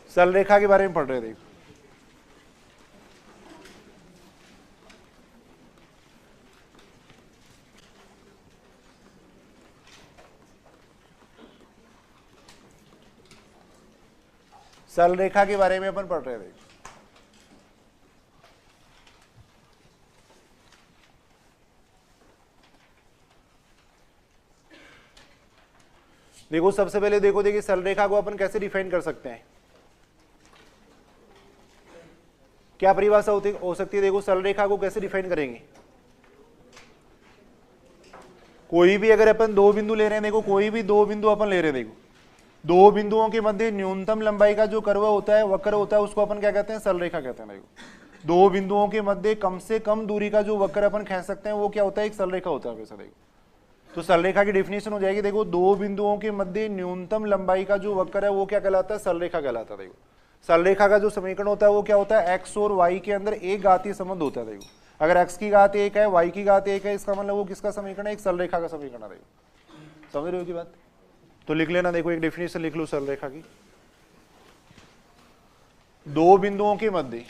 सरल रेखा के बारे में पढ़ रहे थे। सरल रेखा के बारे में अपन पढ़ रहे थे। देखो सबसे पहले देखिए सरल रेखा को अपन कैसे डिफाइन कर सकते हैं, क्या परिभाषा हो सकती है। देखो सरल रेखा को कैसे डिफाइन करेंगे, कोई भी अगर अपन दो बिंदु ले रहे हैं, देखो कोई भी दो बिंदु अपन ले रहे हैं, देखो दो बिंदुओं के मध्य न्यूनतम लंबाई का जो कर्व होता है, वक्र होता है, उसको अपन क्या कहते हैं, सरल रेखा कहते हैं। देखो दो बिंदुओं के मध्य कम से कम दूरी का जो वक्र अपन खींच सकते हैं वो क्या होता है, एक सरल रेखा होता है हमेशा। देखो तो सरल रेखा की डेफिनेशन हो जाएगी, देखो दो बिंदुओं के मध्य न्यूनतम लंबाई का जो वक्र है वो क्या कहलाता है, सरल रेखा कहलाता है। देखो सरल रेखा का जो समीकरण होता है वो क्या होता है, x और y के अंदर एक घातीय संबंध होता है। देखो अगर x की घात 1 है, y की घात 1 है, इसका मतलब वो किसका समीकरण है, एक सरल रेखा का समीकरण है। देखो समझ रहे हो की बात, तो लिख लेना। देखो एक डेफिनेशन लिख लो सरल रेखा की, दो बिंदुओं के मध्य,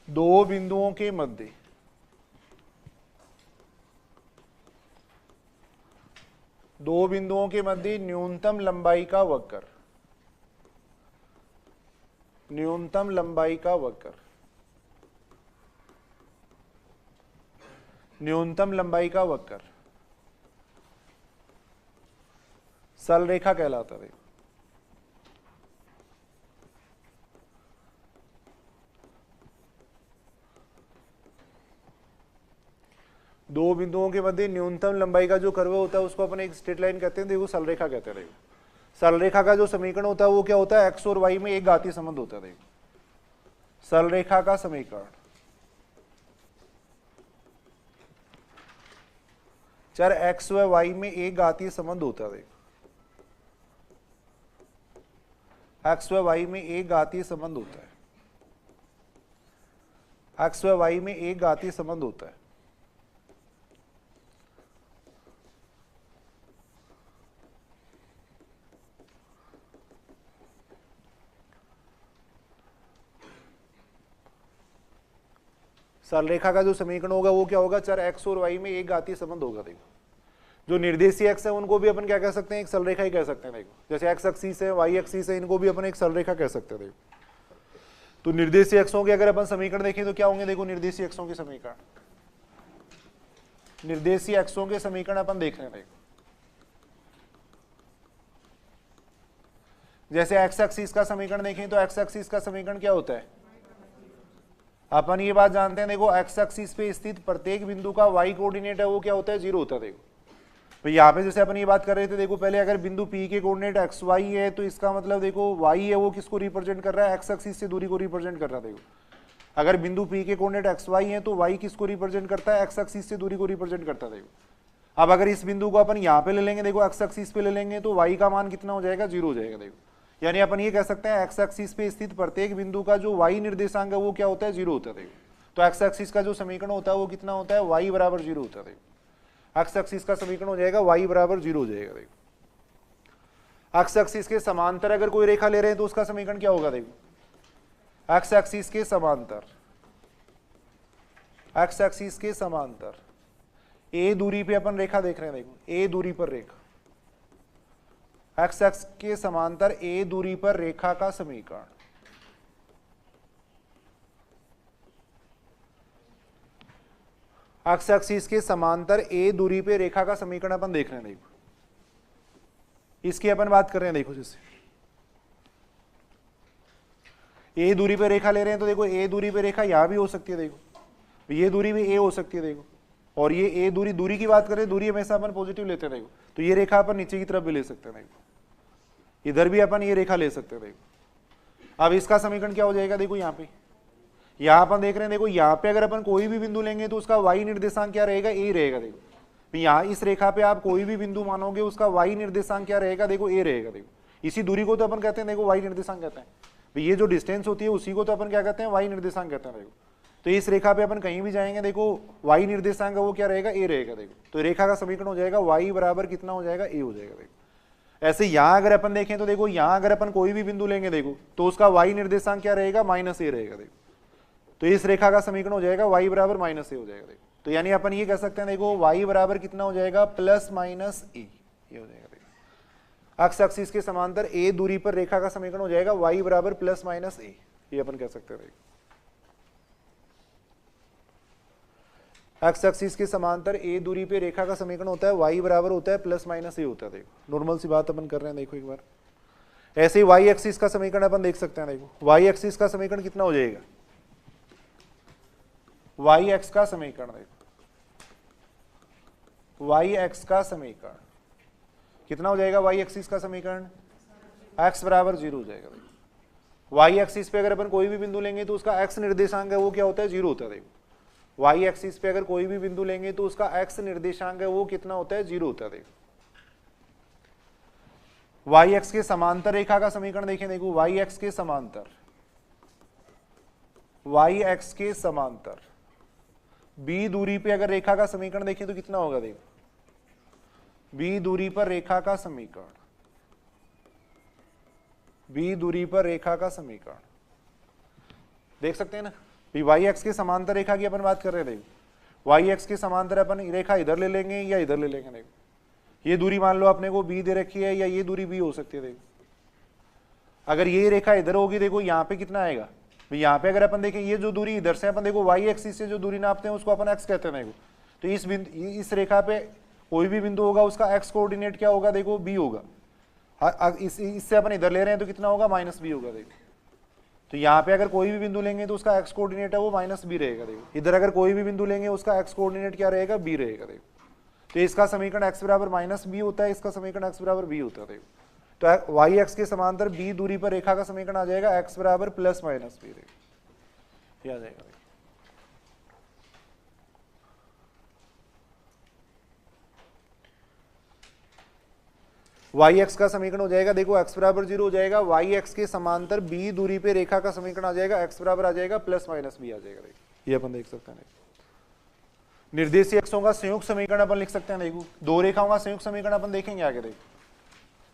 दो बिंदुओं के मध्य दो बिंदुओं के मध्य न्यूनतम लंबाई का वक्र, न्यूनतम लंबाई का वक्र, न्यूनतम लंबाई का वक्र सरल रेखा कहलाता है। दो बिंदुओं के मध्य न्यूनतम लंबाई का जो कर्व होता है उसको अपन एक स्ट्रेट लाइन कहते हैं, देखो सरल रेखा कहते हैं। देखो सरल रेखा का जो समीकरण होता है वो क्या होता है, x और y में एक घातीय संबंध होता है। देखो सरल रेखा का समीकरण चर x व y में एक घातीय संबंध होता है। देखो x व y में एक घातीय संबंध होता है, x व y में एक घातीय संबंध होता है। सरल रेखा का जो समीकरण होगा वो क्या होगा, चर x और y में एक घातीय संबंध होगा। देखो जो निर्देशीय x है उनको भी अपन क्या कह सकते हैं, एक सरल रेखा ही कह सकते हैं। देखो जैसे x एक्सिस है, y एक्सिस है, इनको भी अपन एक सरल रेखा कह सकते हैं। देखो तो निर्देशीय अक्षों के अगर अपन समीकरण देखें तो क्या होंगे, देखो निर्देशीय अक्षों के समीकरण, निर्देशीय अक्षों के समीकरण अपन देख रहे हैं। देखो जैसे x एक्सिस का समीकरण देखें तो x एक्सिस का समीकरण क्या होता है, अपन ये बात जानते हैं। देखो x एक्सिस पे स्थित प्रत्येक बिंदु का y कोऑर्डिनेट है वो क्या होता है, 0 होता है। देखो तो यहाँ पे जैसे अपन ये बात कर रहे थे, देखो पहले अगर बिंदु P के कोऑर्डिनेट xy है तो इसका मतलब देखो y है वो किसको रिप्रेजेंट कर रहा है, x एक्सिस से दूरी को रिप्रेजेंट कर रहा है। देखो अगर बिंदु P के कोऑर्डिनेट xy है तो y किसको रिप्रेजेंट करता है, x एक्सिस से दूरी को रिप्रेजेंट करता है। देखो अब अगर इस बिंदु को अपन यहाँ पे ले लेंगे, देखो x एक्सिस पे ले लेंगे तो y का मान कितना हो जाएगा, 0 हो जाएगा। देखो यानी अपन ये कह सकते हैं x एक्सिस पे स्थित प्रत्येक बिंदु का जो y निर्देशांक है वो क्या होता है, 0 होता है। देखो तो x एक्सिस का जो समीकरण होता है वो कितना होता है, y बराबर 0 होता है। देखो x एक्सिस का समीकरण हो जाएगा y बराबर 0 हो जाएगा। देखो x एक्सिस के समांतर अगर कोई रेखा ले रहे हैं तो उसका समीकरण क्या होगा, देखो x एक्सिस के समांतर, x एक्सिस के समांतर a दूरी पे अपन रेखा देख रहे हैं। देखो a दूरी पर रेखा, x एक्सिस के समांतर a दूरी पर रेखा का समीकरण, x एक्सिस के समांतर a दूरी पे रेखा का समीकरण अपन देख रहे हैं। देखो इसकी अपन बात कर रहे हैं। देखो जैसे a दूरी पे रेखा ले रहे हैं तो देखो a दूरी पे रेखा यहां भी हो सकती है। देखो ये दूरी भी a हो सकती है। देखो और ये a दूरी की बात करें, दूरी हमेशा अपन पॉजिटिव लेते हैं। देखो तो ये रेखा अपन नीचे की तरफ भी ले सकते हैं। देखो इधर भी अपन ये रेखा ले सकते हैं। देखो अब इसका समीकरण क्या हो जाएगा, देखो यहाँ पे, यहाँ अपन देख रहे हैं। देखो यहाँ पे अगर अपन कोई भी बिंदु लेंगे तो उसका y निर्देशांक क्या रहेगा, a रहेगा। देखो यहाँ इस रेखा पे आप कोई भी बिंदु मानोगे उसका y निर्देशांक क्या रहेगा, देखो a रहेगा। देखो इसी दूरी को तो अपन कहते हैं, देखो y निर्देशांक कहते हैं। ये जो डिस्टेंस होती है उसी को तो अपन क्या कहते हैं, y निर्देशांक कहते हैं। देखो तो इस रेखा पे अपन कहीं भी जाएंगे, देखो y निर्देशांक वो क्या रहेगा, a रहेगा। देखो तो रेखा का समीकरण हो जाएगा y बराबर कितना हो जाएगा, a हो जाएगा। देखो ऐसे यहां अगर अपन देखें तो देखो यहां अगर अपन कोई भी बिंदु लेंगे देखो तो उसका y निर्देशांक क्या रहेगा, -a रहेगा। देखो तो इस रेखा का समीकरण हो जाएगा y बराबर -a हो जाएगा। देखो तो यानी अपन ये कह सकते हैं देखो y बराबर कितना हो जाएगा, +-a, ये हो जाएगा। देखो अक्ष एक्सिस के समांतर a दूरी पर रेखा का समीकरण हो जाएगा y बराबर +-a, ये अपन कह सकते हैं। देखो एक्स एक्सिस के समांतर a दूरी पे रेखा का समीकरण होता है y बराबर होता है +-a होता है। देखो नॉर्मल सी बात अपन कर रहे हैं। देखो एक बार ऐसे ही y एक्सिस का समीकरण अपन देख सकते हैं। देखो y एक्सिस का समीकरण कितना हो जाएगा, y एक्स का समीकरण देखो y एक्स का समीकरण कितना हो जाएगा, y एक्सिस का समीकरण x बराबर 0 हो जाएगा। देखो y एक्सिस पे अगर अपन कोई भी बिंदु लेंगे तो उसका x निर्देशांक है वो क्या होता है, 0 होता है। देखो y एक्सिस पे अगर कोई भी बिंदु लेंगे तो उसका x निर्देशांक है वो कितना होता है, 0 होता है। देखो y एक्स के समांतर रेखा का समीकरण देखें। देखो y एक्स के समांतर, y एक्स के समांतर b दूरी पे अगर रेखा का समीकरण देखें तो कितना होगा। देखो b दूरी पर रेखा का समीकरण, b दूरी पर रेखा का समीकरण देख सकते हैं ना। y एक्स के समांतर रेखा की अपन बात कर रहे हैं। देखो y एक्स के समांतर अपन रेखा इधर ले लेंगे या इधर ले लेंगे। देखो ये दूरी मान लो अपने को b दे रखी है या ये दूरी b हो सकती है। देखो अगर ये रेखा इधर होगी देखो यहाँ पे कितना आएगा, यहाँ पे अगर अपन देखें ये जो दूरी इधर से अपन देखो y एक्सिस से जो दूरी नापते हैं उसको अपन x कहते हैं। देखो तो इस रेखा पे कोई भी बिंदु होगा उसका x कोऑर्डिनेट क्या होगा, देखो b होगा। इससे अपन इधर ले रहे हैं तो कितना होगा, -b होगा। देखो तो यहाँ पे अगर कोई भी बिंदु लेंगे तो उसका x कोऑर्डिनेट है वो -b रहेगा। देखो इधर अगर कोई भी बिंदु लेंगे उसका x कोऑर्डिनेट क्या रहेगा, b रहेगा। देखो तो इसका समीकरण x बराबर -b होता है, इसका समीकरण x बराबर b होता है। देखो तो y एक्स के समांतर b दूरी पर रेखा का समीकरण आ जाएगा x बराबर +-b, ये आ जाएगा। y एक्स का समीकरण हो जाएगा देखो x बराबर 0 हो जाएगा, y एक्स के समांतर b दूरी पे रेखा का समीकरण आ जाएगा x बराबर आ जाएगा +-b आ जाएगा। देखो ये अपन देख सकते हैं। निर्देशीय अक्षों का संयुक्त समीकरण अपन लिख सकते हैं। देखो दो रेखाओं का संयुक्त समीकरण अपन देखेंगे आगे। देखो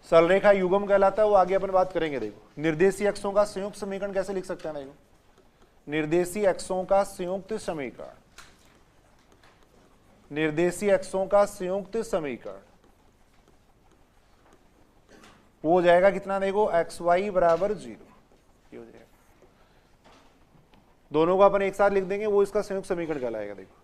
सरल रेखा युग्म कहलाता है, वो आगे अपन बात करेंगे। देखो निर्देशीय अक्षों का संयुक्त समीकरण कैसे लिख सकते हैं। देखो निर्देशीय अक्षों का संयुक्त समीकरण, निर्देशीय अक्षों का संयुक्त समीकरण वो हो जाएगा कितना, देखो xy बराबर 0, ये हो जाएगा। दोनों को अपन एक साथ लिख देंगे, वो इसका संयुक्त समीकरण कहलाएगा। देखो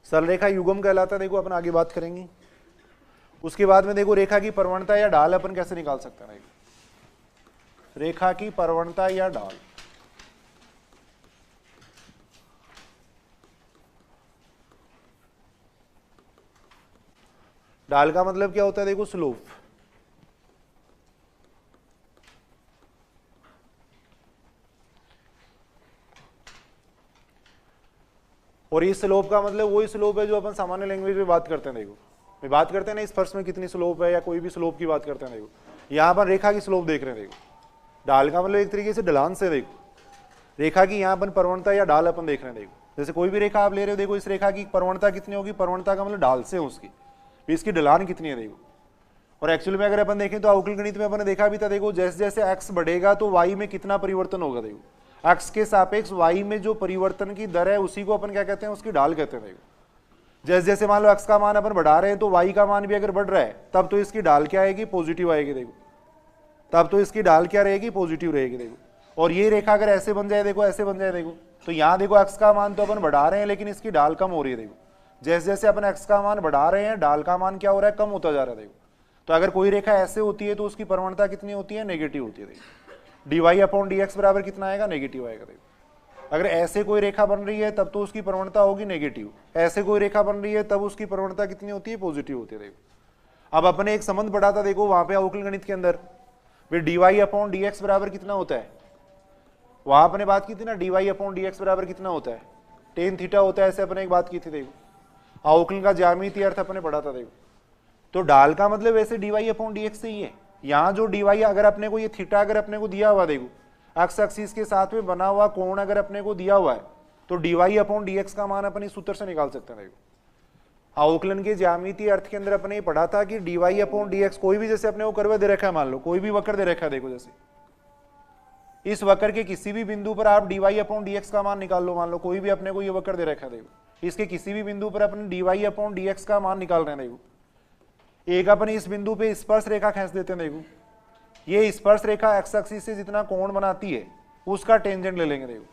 सरल रेखा युग्म कहलाता है, देखो अपन आगे बात करेंगे। उसके बाद में देखो रेखा की प्रवणता या ढाल अपन कैसे निकाल सकते हैं। रेखा की प्रवणता या ढाल, ढाल का मतलब क्या होता है, देखो स्लोप। और ये स्लोप का मतलब वही स्लोप है जो अपन सामान्य लैंग्वेज में बात करते हैं। देखो बात करते हैं ना इस फर्श में कितनी स्लोप है या कोई भी स्लोप की बात करते हैं। देखो यहाँ पर रेखा की स्लोप देख रहे हैं। देखो ढाल का मतलब एक तरीके से ढलान से, देखो रेखा की यहाँ अपन प्रवणता या ढाल अपन देख रहे हैं। देखो जैसे कोई भी रेखा आप ले रहे हो, देखो इस रेखा की प्रवणता कितनी होगी, प्रवणता का मतलब ढाल से उसकी, इसकी ढलान कितनी है। देखो और एक्चुअल में अगर अपन देखें तो अवकल गणित में अपन ने देखा भी था। देखो जैसे जैसे एक्स बढ़ेगा तो वाई में कितना परिवर्तन होगा। देखो एक्स के सापेक्ष वाई में जो परिवर्तन की दर है उसी को अपन क्या कहते हैं, उसकी ढाल कहते हैं। देखो जैसे जैसे मान लो एक्स का मान अपन बढ़ा रहे हैं तो वाई का मान भी अगर बढ़ रहा है तब तो इसकी ढाल क्या आएगी, पॉजिटिव आएगी। देखो तब तो इसकी ढाल क्या रहेगी, पॉजिटिव रहेगी। देखो और ये रेखा अगर ऐसे बन जाए, देखो ऐसे बन जाए, देखो तो यहाँ देखो एक्स का मान तो अपन बढ़ा रहे हैं लेकिन इसकी ढाल कम हो रही है। देखो जैसे जैसे अपन एक्स का मान बढ़ा रहे हैं ढाल का मान क्या हो रहा है, कम होता जा रहा है। देखो तो अगर कोई रेखा ऐसे होती है तो उसकी प्रवणता कितनी होती है, नेगेटिव होती है। देखो dy/dx बराबर कितना आएगा, नेगेटिव आएगा। देखो अगर ऐसे कोई रेखा बन रही है तब तो उसकी प्रवणता होगी नेगेटिव, ऐसे कोई रेखा बन रही है तब उसकी प्रवणता कितनी होती है, पॉजिटिव होती है। देखो अब अपने एक संबंध पढ़ा था, देखो वहां पे अवकल गणित के अंदर dy/dx बराबर कितना होता है, वहां अपने बात की थी ना, dy/dx बराबर कितना होता है, tan थीटा होता है, ऐसे अपने एक बात की थी। देखो अवकलन का ज्यामितीय अर्थ अपने पढ़ा था। देखो तो ढाल का मतलब वैसे dy/dx से ही है। यहाँ जो dy अगर अपने को ये थीटा अगर अपने को दिया हुआ, देखो एक्स एक्सिस के साथ में बना हुआ कोण अगर अपने को दिया हुआ है तो dy अपॉन dx का मान अपन इस सूत्र से निकाल सकते हैं। देखो आउकलन के ज्यामितीय अर्थ के अंदर अपने पढ़ा था कि dy अपॉन dx, कोई भी जैसे अपने को कर्व दे रखा है, मान लो कोई भी वक्र दे रखा है, देखो जैसे इस वक्र के किसी भी बिंदु पर आप dy अपॉन dx का मान निकाल लो। मान लो कोई भी अपने को ये वक्र दे रखा है, देखो इसके किसी भी बिंदु पर अपने dy अपॉन dx का मान निकाल रहे हैं। देखो एक अपन इस बिंदु पे स्पर्श रेखा खींच देते हैं। देखो ये स्पर्श रेखा एक्स एक्सिस से जितना कोण बनाती है उसका टेंजेंट ले लेंगे। देखो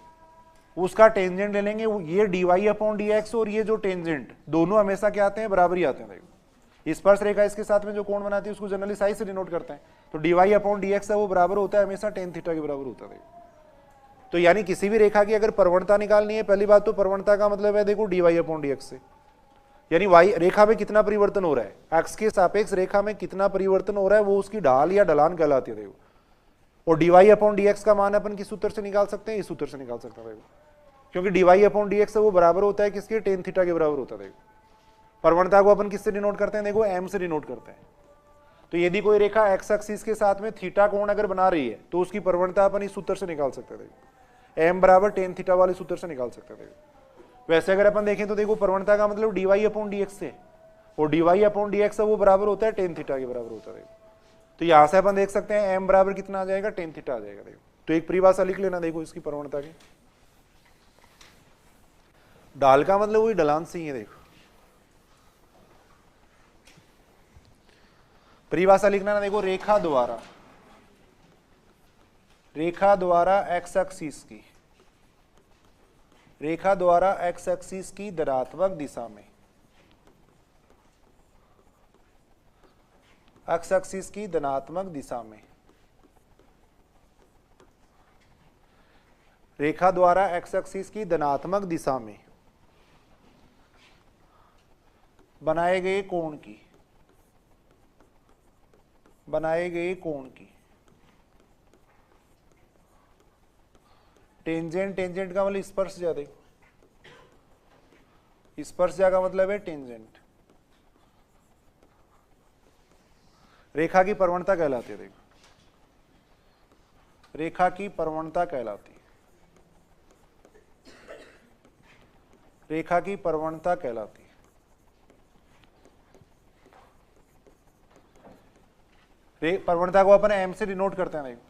उसका टेंजेंट ले लेंगे, ये dy अपॉन dx और ये जो टेंजेंट दोनों हमेशा क्या आते हैं, बराबर ही आते हैं। देखो स्पर्श रेखा इसके साथ में जो कोण बनाती है उसको जनरली साई से डिनोट करते हैं, तो dy अपॉन dx है वो बराबर होता है हमेशा tan थीटा के बराबर होता है। तो यानी किसी भी रेखा की अगर प्रवणता निकालनी है, पहली बात तो प्रवणता का मतलब है देखो dy अपॉन dx से, यानी y रेखा में कितना परिवर्तन हो रहा है, x के सापेक्ष रेखा में कितना परिवर्तन हो रहा है, वो उसकी ढाल या ढलान कहलाती है। देखो और dy अपॉन dx का मान अपन किस सूत्र से निकाल सकते हैं, इस सूत्र से निकाल सकते हैं। देखो क्योंकि dy अपॉन dx है वो बराबर होता है किसके, tan थीटा के बराबर होता है। देखो प्रवणता को अपन किससे डिनोट करते हैं, देखो m से डिनोट करते हैं। तो यदि कोई रेखा x एक्सिस के साथ में थीटा कोण अगर बना रही है तो उसकी प्रवणता अपन इस सूत्र से निकाल सकते हैं। देखो m बराबर tan थीटा वाले सूत्र से निकाल सकते हैं। देखो वैसे अगर अपन देखें तो देखो प्रवणता का मतलब dy अपॉन dx से, और dy अपॉन dx है वो बराबर होता है tan थीटा के बराबर होता है। देखो तो यहां से अपन देख सकते हैं m बराबर कितना आ जाएगा, tan थीटा आ जाएगा। देखो तो एक परिभाषा लिख लेना देखो इसकी प्रवणता की, ढाल का मतलब वही ढलान से ही है। देखो परिभाषा लिखना ना, देखो रेखा द्वारा एक्स एक्सिस की, रेखा द्वारा एक्स एक्सिस की धनात्मक दिशा में, एक्स एक्सिस की धनात्मक दिशा में, रेखा द्वारा एक्स एक्सिस की धनात्मक दिशा में बनाए गए कोण की टेंजेंट, टेंजेंट का मतलब स्पर्श ज्या, देखो स्पर्श ज्या का मतलब है टेंजेंट, रेखा की प्रवणता कहलाती है। देखो रेखा की प्रवणता कहलाती है, रेखा की प्रवणता कहलाती है। प्रवणता को अपन m से डिनोट करते हैं। देखो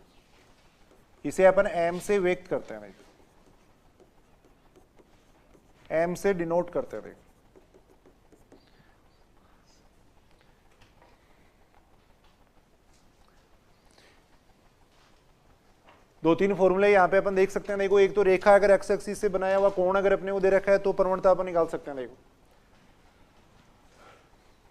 इसे अपन m से व्यक्त करते हैं। देखो m से डिनोट करते हैं। देखो दो तीन फॉर्मूले यहां पे अपन देख सकते हैं। देखो एक तो रेखा अगर एक्स एक्सिस से बनाया हुआ कोण अगर अपने को दे रखा है तो प्रवणता अपन निकाल सकते हैं। देखो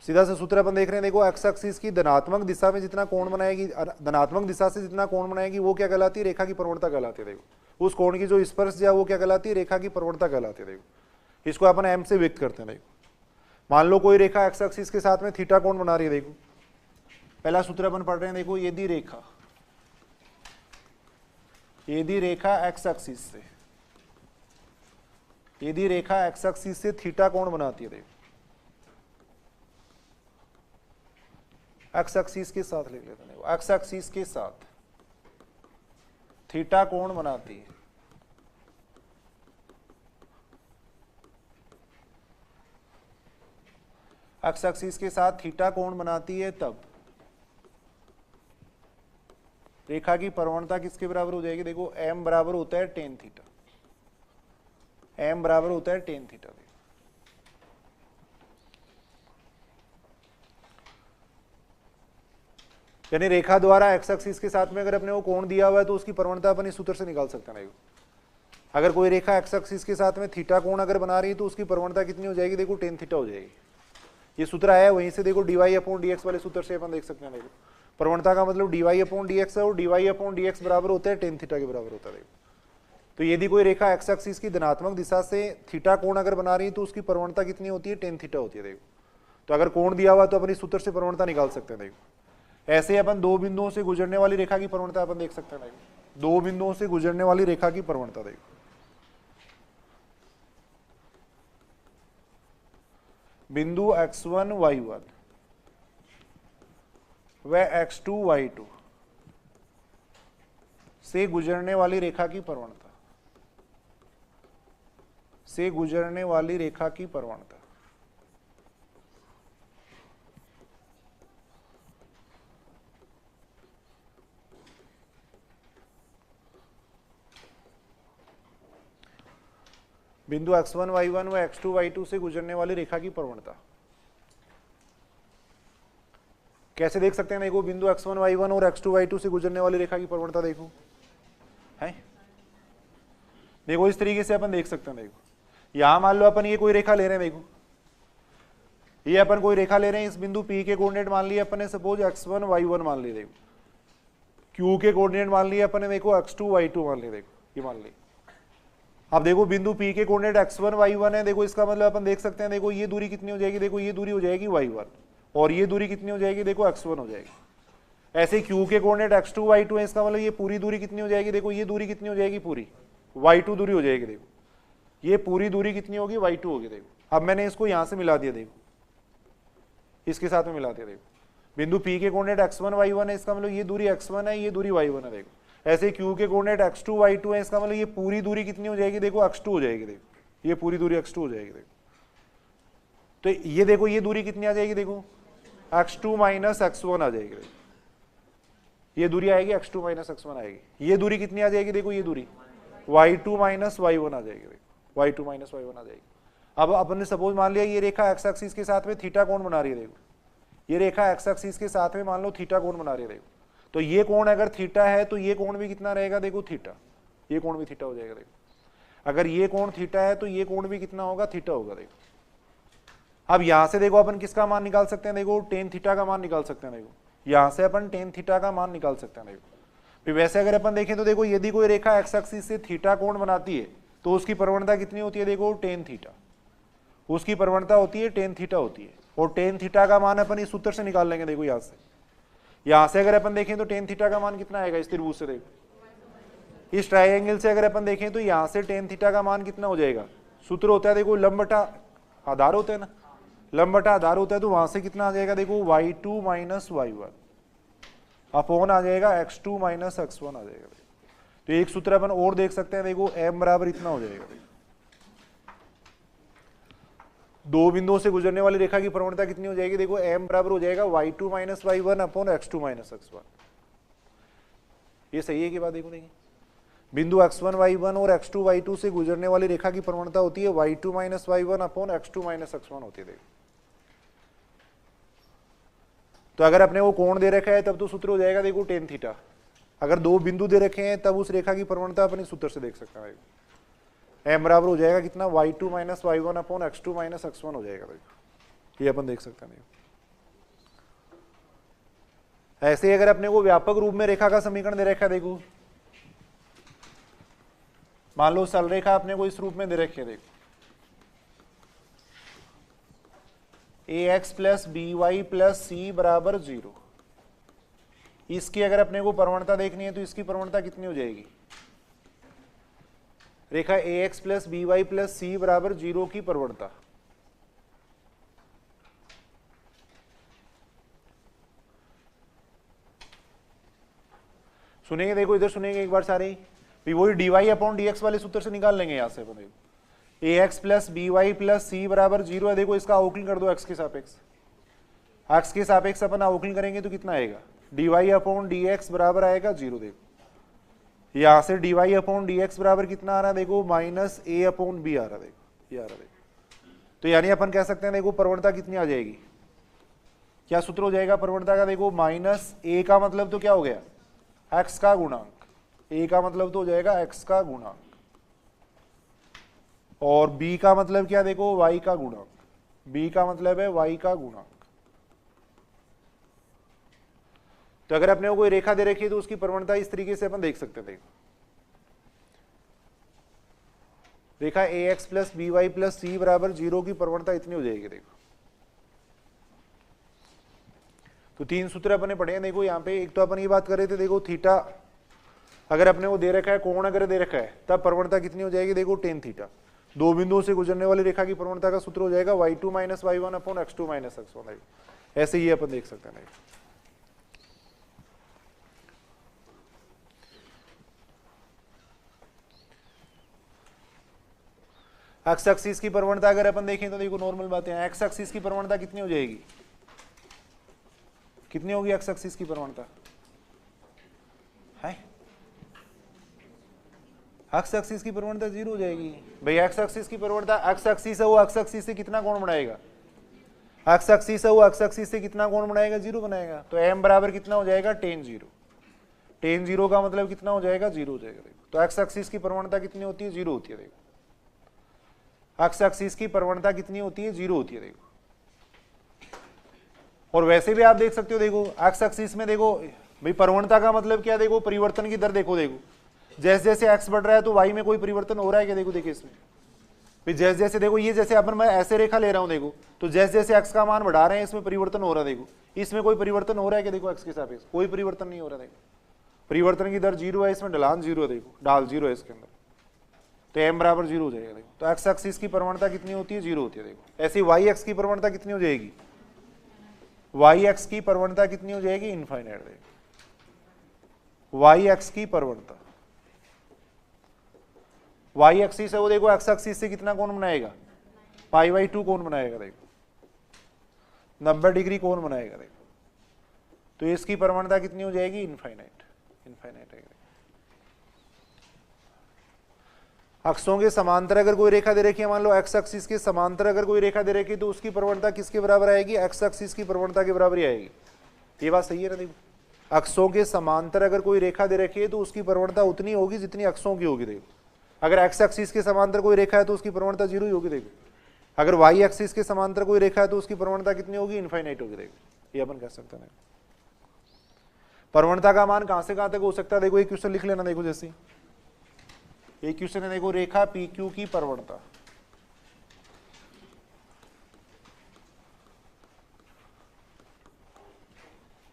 सीधा से सूत्र अपन देख रहे हैं, देखो एक्स एक्सिस की धनात्मक दिशा में जितना कोण बनाएगी, धनात्मक दिशा से जितना कोण बनाएगी वो क्या कहलाती है, रेखा की प्रवणता कहलाती है। देखो उस कोण की जो स्पर्श ज्या वो क्या कहलाती है, रेखा की प्रवणता कहलाती है। देखो इसको अपन m से व्यक्त करते हैं। देखो मान लो कोई रेखा एक्स एक्सिस के साथ में थीटा कोण बना रही है। देखो पहला सूत्र अपन पढ़ रहे हैं, देखो यदि रेखा एक्स एक्सिस से, यदि रेखा एक्स एक्सिस से थीटा कोण बनाती है। देखो एक्स एक्सिस के साथ लिख लेते हैं, एक्स एक्सिस के साथ थीटा कोण बनाती है, एक्स एक्सिस के साथ थीटा कोण बनाती है, तब रेखा की प्रवणता किसके बराबर हो जाएगी, देखो m बराबर होता है tan थीटा, m बराबर होता है tan थीटा। यानी रेखा द्वारा एक्स एक्सिस के साथ में अगर अपने को कोण दिया हुआ है तो उसकी प्रवणता अपन इस सूत्र से निकाल सकते हैं। अगर कोई रेखा एक्स एक्सिस के साथ में थीटा कोण अगर बना रही है तो उसकी प्रवणता कितनी हो जाएगी, देखो tan थीटा हो जाएगी। ये सूत्र आया है वहीं से, देखो dy अपॉन dx वाले सूत्र से अपन देख सकते हैं। देखो प्रवणता का मतलब dy अपॉन dx है और dy अपॉन dx बराबर होता है tan थीटा के बराबर होता है। देखो तो यदि कोई रेखा एक्स एक्सिस की धनात्मक दिशा से थीटा कोण अगर बना रही है तो उसकी प्रवणता कितनी होती है, tan थीटा होती है। देखो तो अगर कोण दिया हुआ तो अपन इस सूत्र से प्रवणता निकाल सकते हैं। देखो ऐसे अपन दो बिंदुओं से गुजरने वाली रेखा की प्रवणता अपन देख सकते हैं। देखो दो बिंदुओं से गुजरने वाली रेखा की प्रवणता, देखो बिंदु x1 y1 व x2 y2 से गुजरने वाली रेखा की प्रवणता, से गुजरने वाली रेखा की प्रवणता। बिंदु x1 y1 व x2 y2 से गुजरने वाली रेखा की प्रवणता कैसे देख सकते हैं? देखो बिंदु x1 y1 और x2 y2 से गुजरने वाली रेखा की प्रवणता देखो है, देखो इस तरीके से अपन देख सकते हैं। देखो यहां मान लो अपन ये कोई रेखा ले रहे हैं, देखो ये अपन कोई रेखा ले रहे हैं, इस बिंदु P के कोऑर्डिनेट मान लिए अपन ने सपोज x1 y1 मान लिए, देखो Q के कोऑर्डिनेट मान लिए अपन ने, देखो x2 y2 मान लिए, देखो ये मान लिए। अब देखो बिंदु P के कोऑर्डिनेट x1 y1 है, देखो इसका मतलब अपन देख सकते हैं, देखो ये दूरी कितनी हो जाएगी, देखो ये दूरी हो जाएगी y1 और ये दूरी कितनी हो जाएगी, देखो x1 हो जाएगी। ऐसे Q के कोऑर्डिनेट x2 y2 है, इसका मतलब ये पूरी दूरी कितनी हो जाएगी, देखो ये दूरी कितनी हो जाएगी, पूरी y2 दूरी हो जाएगी। देखो ये पूरी दूरी कितनी होगी, y2 होगी। देखो अब मैंने इसको यहां से मिला दिया, देखो इसके साथ में मिला दिया। देखो बिंदु P के कोऑर्डिनेट x1 y1 है, इसका मतलब ये दूरी x1 है, ये दूरी y1 है। देखो ऐसे Q के कोऑर्डिनेट x2 y2 है, इसका मतलब ये पूरी दूरी कितनी हो जाएगी, देखो x2 हो जाएगी। देखो ये पूरी दूरी x2 हो जाएगी। देखो तो ये देखो ये दूरी कितनी आ जाएगी, देखो x2 माइनस x1 आ जाएगी। देखो ये दूरी आएगी x2 माइनस x1 आएगी। ये दूरी कितनी आ जाएगी, देखो ये दूरी y2 माइनस y1 आ जाएगी। देखो y2 माइनस y1 आ जाएगी। अब अपन ने सपोज मान लिया ये रेखा x एक्सिस के साथ में थीटा कोण बना रही है। देखो ये रेखा x एक्सिस के साथ में मान लो थीटा कोण बना रही है। देखो तो ये कोण अगर थीटा है तो ये कोण भी कितना रहेगा, देखो थीटा, ये कोण भी थीटा हो जाएगा। देखो अगर ये कोण थीटा है तो ये कोण भी कितना होगा, थीटा होगा। देखो अब यहां से देखो अपन किसका मान निकाल सकते हैं, देखो टेन थीटा का मान निकाल सकते हैं। देखो यहां से अपन टेन थीटा का मान निकाल सकते हैं। देखो फिर वैसे अगर अपन देखें तो देखो यदि कोई रेखा एक्स एक्सिस से थीटा कोण बनाती है तो उसकी प्रवणता कितनी होती है, देखो टेन थीटा, उसकी प्रवणता होती है टेन थीटा होती है। और टेन थीटा का मान अपन इस सूत्र से निकाल लेंगे। देखो यहां से अगर अपन देखें तो टेन थीटा का मान कितना आएगा, इस त्रिभुज से देखो इस ट्राइंगल से अगर अपन देखें तो यहां से टेन थीटा का मान कितना हो जाएगा, सूत्र होता है देखो लंब बटा आधार होता है ना, लंब बटा आधार होता है, तो वहां से कितना आ जाएगा, देखो y2 माइनस y1 अपॉन आ जाएगा x2 माइनस x1 आ जाएगा। तो एक सूत्र अपन और देख सकते हैं, देखो m बराबर इतना हो जाएगा। दो बिंदुओं से गुजरने वाली रेखा की प्रवणता कितनी हो जाएगी, देखो m बराबर हो जाएगा y2 minus y1 upon x2 minus x1। ये सही है कि बात, देखो देखिए बिंदु x1 y1 और x2 y2 से गुजरने वाली रेखा की प्रवणता होती है y2 minus y1 upon x2 minus x1 होती है। देखो तो अगर अपने वो कोण दे रखा है तब तो सूत्र हो जाएगा देखो टेन थीटा। अगर दो बिंदु दे रखे हैं तब उस रेखा की प्रवणता अपने सूत्र से देख सकते हैं। m बराबर हो जाएगा कितना, y2 minus y1 upon x2 minus x1 हो जाएगा। देखो ये अपन देख सकते हैं। ऐसे ही अगर अपने को व्यापक रूप में रेखा का समीकरण दे रखा है, देखो मान लो सरल रेखा अपने को इस रूप में दे रखी है। देखो ax plus B Y plus C बराबर 0, इसकी अगर अपने को प्रवणता देखनी है तो इसकी प्रवणता कितनी हो जाएगी, रेखा ax plus B Y plus C बराबर 0 की प्रवणता। सुनेंगे, देखो इधर सुनेंगे एक बार सारे ही, वही dy अपॉन dx वाले सूत्र से निकाल लेंगे। यहां से अपन देखो ax plus B Y plus C बराबर 0 है। देखो इसका अवकलन कर दो x के सापेक्ष, x के सापेक्ष अपन अवकलन करेंगे तो कितना आएगा, dy अपॉन dx बराबर आएगा 0। देखो यहां से dy अपॉन dx बराबर कितना आ रहा है, देखो माइनस a अपॉन b आ रहा है। देखो ये आ रहा है। तो यानी अपन कह सकते हैं देखो प्रवणता कितनी आ जाएगी, क्या सूत्र हो जाएगा प्रवणता का, देखो माइनस a का मतलब तो क्या हो गया, x का गुणांक, a का मतलब तो हो जाएगा x का गुणांक, और b का मतलब क्या, देखो y का गुणांक, b का मतलब है y का गुणांक। तो अगर अपने को कोई रेखा दे रखी है तो उसकी प्रवणता इस तरीके से अपन देख सकते थे। रेखा ax plus B Y plus C बराबर 0 की प्रवणता इतनी हो जाएगी। देखो तो तीन सूत्र अपने पढ़े हैं। देखो यहाँ पे एक तो अपन ये बात कर रहे थे, देखो थीटा अगर अपने को दे रखा है, कोण अगर दे रखा है तब प्रवणता कितनी हो जाएगी, देखो टेन थीटा। दो बिंदुओं से गुजरने वाली रेखा की प्रवणता का सूत्र हो जाएगा y2 minus y1 upon x2 minus x1। ऐसे ही अपन देख सकते हैं। एक्स एक्सिस की प्रवणता अगर अपन देखें तो देखो नॉर्मल बातें हैं, एक्स एक्सिस की प्रवणता कितनी हो जाएगी, कितनी होगी एक्स एक्सिस की प्रवणता है, एक्स एक्सिस की प्रवणता 0 हो जाएगी भाई। एक्स एक्सिस की प्रवणता, एक्स एक्सिस है वो एक्स एक्सिस से कितना कोण बनाएगा, एक्स एक्सिस है वो एक्स एक्सिस से कितना कोण बनाएगा, 0 बनाएगा। तो m बराबर कितना हो जाएगा, tan 0। tan 0 का मतलब कितना हो जाएगा, 0 हो जाएगा। देखो तो एक्स एक्सिस की प्रवणता कितनी होती है, 0 होती है। देखो एक्स एक्सिस की प्रवणता कितनी होती है, 0 होती है। देखो और वैसे भी आप देख सकते हो, देखो एक्स एक्सिस में देखो भाई प्रवणता का मतलब क्या, देखो परिवर्तन की दर देखो, देखो जैसे जैसे x बढ़ रहा है तो y में कोई परिवर्तन हो रहा है क्या, देखो देखिए इसमें फिर जैसे जैसे देखो ये जैसे अपन मैं ऐसे रेखा ले रहा हूं, देखो तो जैसे जैसे x का मान बढ़ा रहे हैं इसमें परिवर्तन हो रहा है। देखो इसमें कोई परिवर्तन हो रहा है क्या, देखो x के सापेक्ष कोई परिवर्तन नहीं हो रहा। देखो परिवर्तन की दर 0 है, इसमें ढलान 0 है, देखो ढाल 0 है इसके अंदर, तो m बराबर 0 हो जाएगा। देखो तो x एक्सिस की प्रवणता कितनी होती है, 0 होती है। देखो ऐसी y x की प्रवणता कितनी हो जाएगी, y x की प्रवणता कितनी हो जाएगी, इनफाइनाइट। देखो y x की प्रवणता, y एक्सिस है वो देखो x एक्सिस से कितना कोण बनाएगा, π/2 कोण बनाएगा। देखो 90 डिग्री कोण बनाएगा। देखो तो इसकी प्रवणता कितनी हो जाएगी, इनफाइनाइट, इनफाइनाइट है। अक्षों के समांतर अगर कोई रेखा दे रखी है, मान लो x एक्सिस के समांतर अगर कोई रेखा दे रखी है, तो उसकी प्रवणता किसके बराबर आएगी, x एक्सिस की प्रवणता के बराबर ही आएगी। ये बात सही है ना। देखो अक्षों के समांतर अगर कोई रेखा दे रखी है तो उसकी प्रवणता उतनी होगी जितनी अक्षों की होगी। देखो अगर x एक्सिस के समांतर कोई रेखा है तो उसकी प्रवणता 0 ही होगी। देखो अगर y एक्सिस के समांतर कोई रेखा है तो उसकी प्रवणता कितनी होगी, इनफाइनाइट होगी। देखो ये अपन कह सकते हैं। प्रवणता का मान कहां से कहां तक हो सकता है, देखो एक क्वेश्चन लिख लेना। देखो जैसे एक क्वेश्चन है, देखो रेखा PQ की प्रवणता,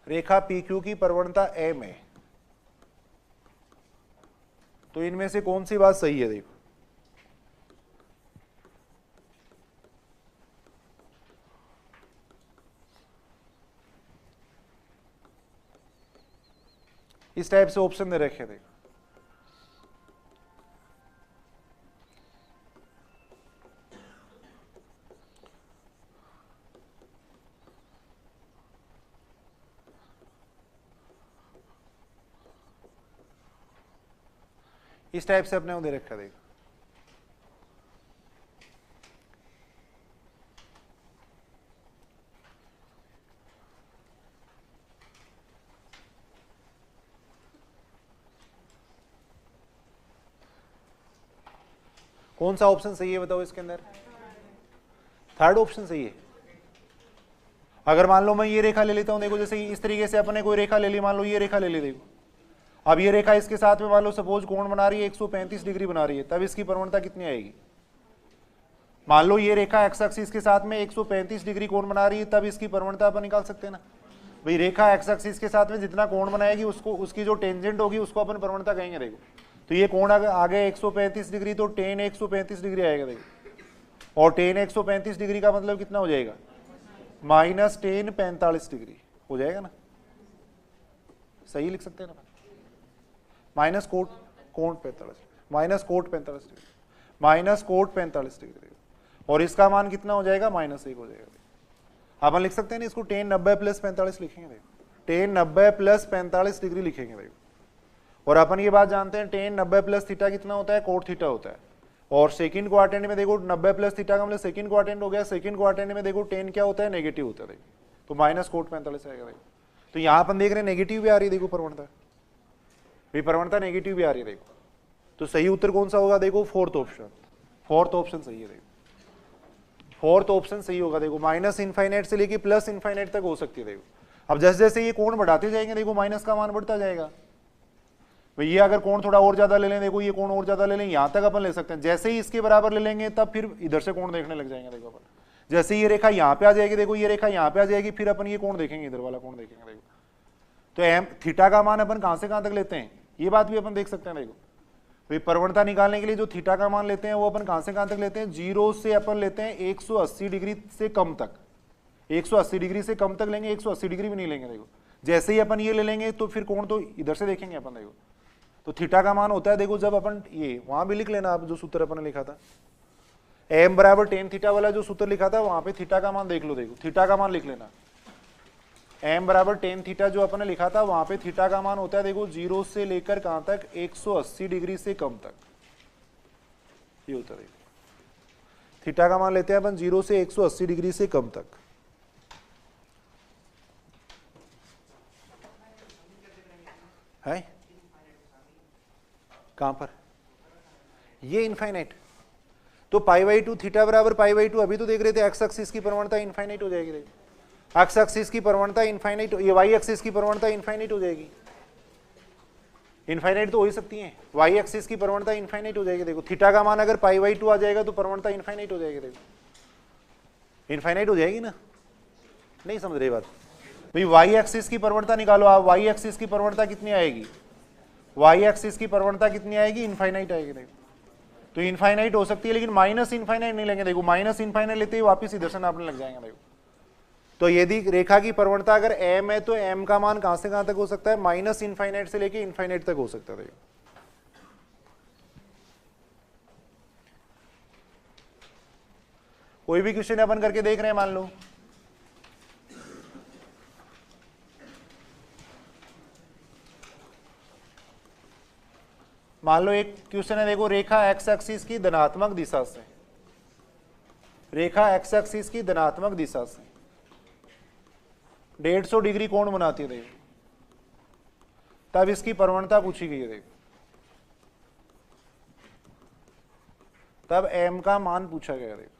रेखा PQ की प्रवणता m है, तो इनमें से कौन सी बात सही है। देखो इस टाइप से ऑप्शन दे रखे। देखो इस टाइप से अपने को दे रखा। देखो कौन सा ऑप्शन सही है बताओ इसके अंदर, थर्ड ऑप्शन सही है। अगर मान लो मैं ये रेखा ले लेता हूं, देखो जैसे इस तरीके से अपने कोई रेखा ले ली, मान लो ये रेखा ले ली। देखो अब ये रेखा इसके साथ में मान लो सपोज कोण बना रही है 135 डिग्री बना रही है, तब इसकी प्रवणता कितनी आएगी। मान लो ये रेखा एक्स एक्सिस के साथ में 135 डिग्री कोण बना रही है, तब इसकी प्रवणता अपन निकाल सकते हैं ना भाई। रेखा एक्स एक्सिस के साथ में जितना कोण बनाएगी उसको, उसकी जो टेंजेंट होगी उसको अपन प्रवणता कहेंगे। देखो तो ये कोण आगे 135 डिग्री, तो टेन 135 डिग्री आएगा। देखो और टेन 135 डिग्री का मतलब कितना हो जाएगा, माइनस टेन 45 डिग्री हो जाएगा ना, सही लिख सकते हैं ना। Minus cot 45, minus cot 45 degree, minus cot 45 degree, और इसका मान कितना हो जाएगा, -1 हो जाएगा। अपन लिख सकते हैं ना इसको, टेन 90 प्लस 45 लिखेंगे। देखो टेन 90 प्लस 45 डिग्री लिखेंगे। देखो और अपन ये बात जानते हैं, टेन 90 प्लस थीटा कितना होता है, कोट थीटा होता है। और सेकंड क्वाड्रेंट में देखो 90 प्लस थीटा का मतलब सेकंड क्वाड्रेंट हो गया। सेकंड क्वाड्रेंट में देखो टेन क्या होता है, नेगेटिव होता है। देखो तो माइनस कोट 45 आएगा। देखो तो यहाँ अपन देख रहे हैं नेगेटिव भी आ रही है। देखो प्रवणता भी, प्रवणता नेगेटिव भी आ रही है। देखो तो सही उत्तर कौन सा होगा, देखो फोर्थ ऑप्शन, फोर्थ ऑप्शन सही है। देखो फोर्थ ऑप्शन सही होगा। देखो माइनस इनफाइनाइट से लेके प्लस इनफाइनाइट तक हो सकती है। देखो अब जैसे जैसे ये कोण बढ़ाते जाएंगे, देखो माइनस का मान बढ़ता जाएगा। भाई ये अगर कोण थोड़ा और ज्यादा ले लें, देखो ये कोण और ज्यादा ले लें, यहां तक अपन ले सकते हैं। जैसे ही इसके बराबर ले लेंगे तब फिर इधर से कोण देखने लग जाएंगे। देखो अपन जैसे ये रेखा यहाँ पे आ जाएगी, देखो ये रेखा यहाँ पे आ जाएगी, फिर अपन ये कोण देखेंगे, इधर वाला कोण देखेंगे। देखो तो एम थीटा का मान अपन कहां से कहां तक लेते हैं, ये बात भी अपन देख सकते हैं। देखो भाई प्रवणता निकालने के लिए जो थीटा का मान लेते हैं वो अपन कहां से कहां तक लेते हैं, 0 से अपन लेते हैं 180 डिग्री से कम तक, 180 डिग्री से कम तक लेंगे, 180 डिग्री भी नहीं लेंगे। देखो जैसे ही अपन ये ले लेंगे तो फिर कोण तो इधर से देखेंगे अपन। देखो तो थीटा का मान होता है, देखो जब अपन ये वहां भी लिख लेना आप जो सूत्र अपन ने लिखा था, एम बराबर टेन थीटा वाला जो सूत्र लिखा था वहां पे थीटा का मान देख लो, देखो थीटा का मान लिख लेना। एम बराबर टेन थीटा जो अपन ने लिखा था वहां पे थीटा का मान होता है देखो 0 से लेकर कहां तक, 180 डिग्री से कम तक, ये होता है। थीटा का मान लेते हैं अपन 0 से 180 डिग्री से कम तक। है कहां पर ये इनफाइनाइट, तो π/2 थीटा बराबर π/2, अभी तो देख रहे थे एक्स एक्सिस की प्रवणता इनफाइनाइट हो जाएगी। देखो एक्स एक्सिस की प्रवणता इनफाइनाइट, ये वाई एक्सिस की प्रवणता इनफाइनाइट हो जाएगी। इनफाइनाइट तो हो ही सकती है, वाई एक्सिस की प्रवणता इनफाइनाइट हो जाएगी। देखो थीटा का मान अगर π/2 आ जाएगा तो प्रवणता इनफाइनाइट हो जाएगी। देखो इनफाइनाइट हो जाएगी ना, नहीं समझ रही बात भाई। वाई एक्सिस की प्रवणता निकालो आप, वाई एक्सिस की प्रवणता कितनी आएगी, वाई एक्सिस की प्रवणता कितनी आएगी, इनफाइनाइट आएगी। देखो तो इनफाइनाइट हो सकती है, लेकिन माइनस इनफाइनाइट नहीं लेंगे। देखो माइनस इनफाइनाइट लेते ही वापस इधर से नापने लग जाएंगे। देखो तो यदि रेखा की प्रवणता अगर m है तो m का मान कहां से कहां तक हो सकता है, माइनस इनफाइनाइट से लेके इनफाइनाइट तक हो सकता है। देखो कोई भी क्वेश्चन अपन करके देख रहे हैं, मान लो एक क्वेश्चन है, देखो रेखा एक्स एक्सिस की धनात्मक दिशा से, रेखा एक्स एक्सिस की धनात्मक दिशा से 150 डिग्री कोण बनाती है। देखो तब इसकी प्रवणता पूछी गई है। देखो तब m का मान पूछा गया। देखो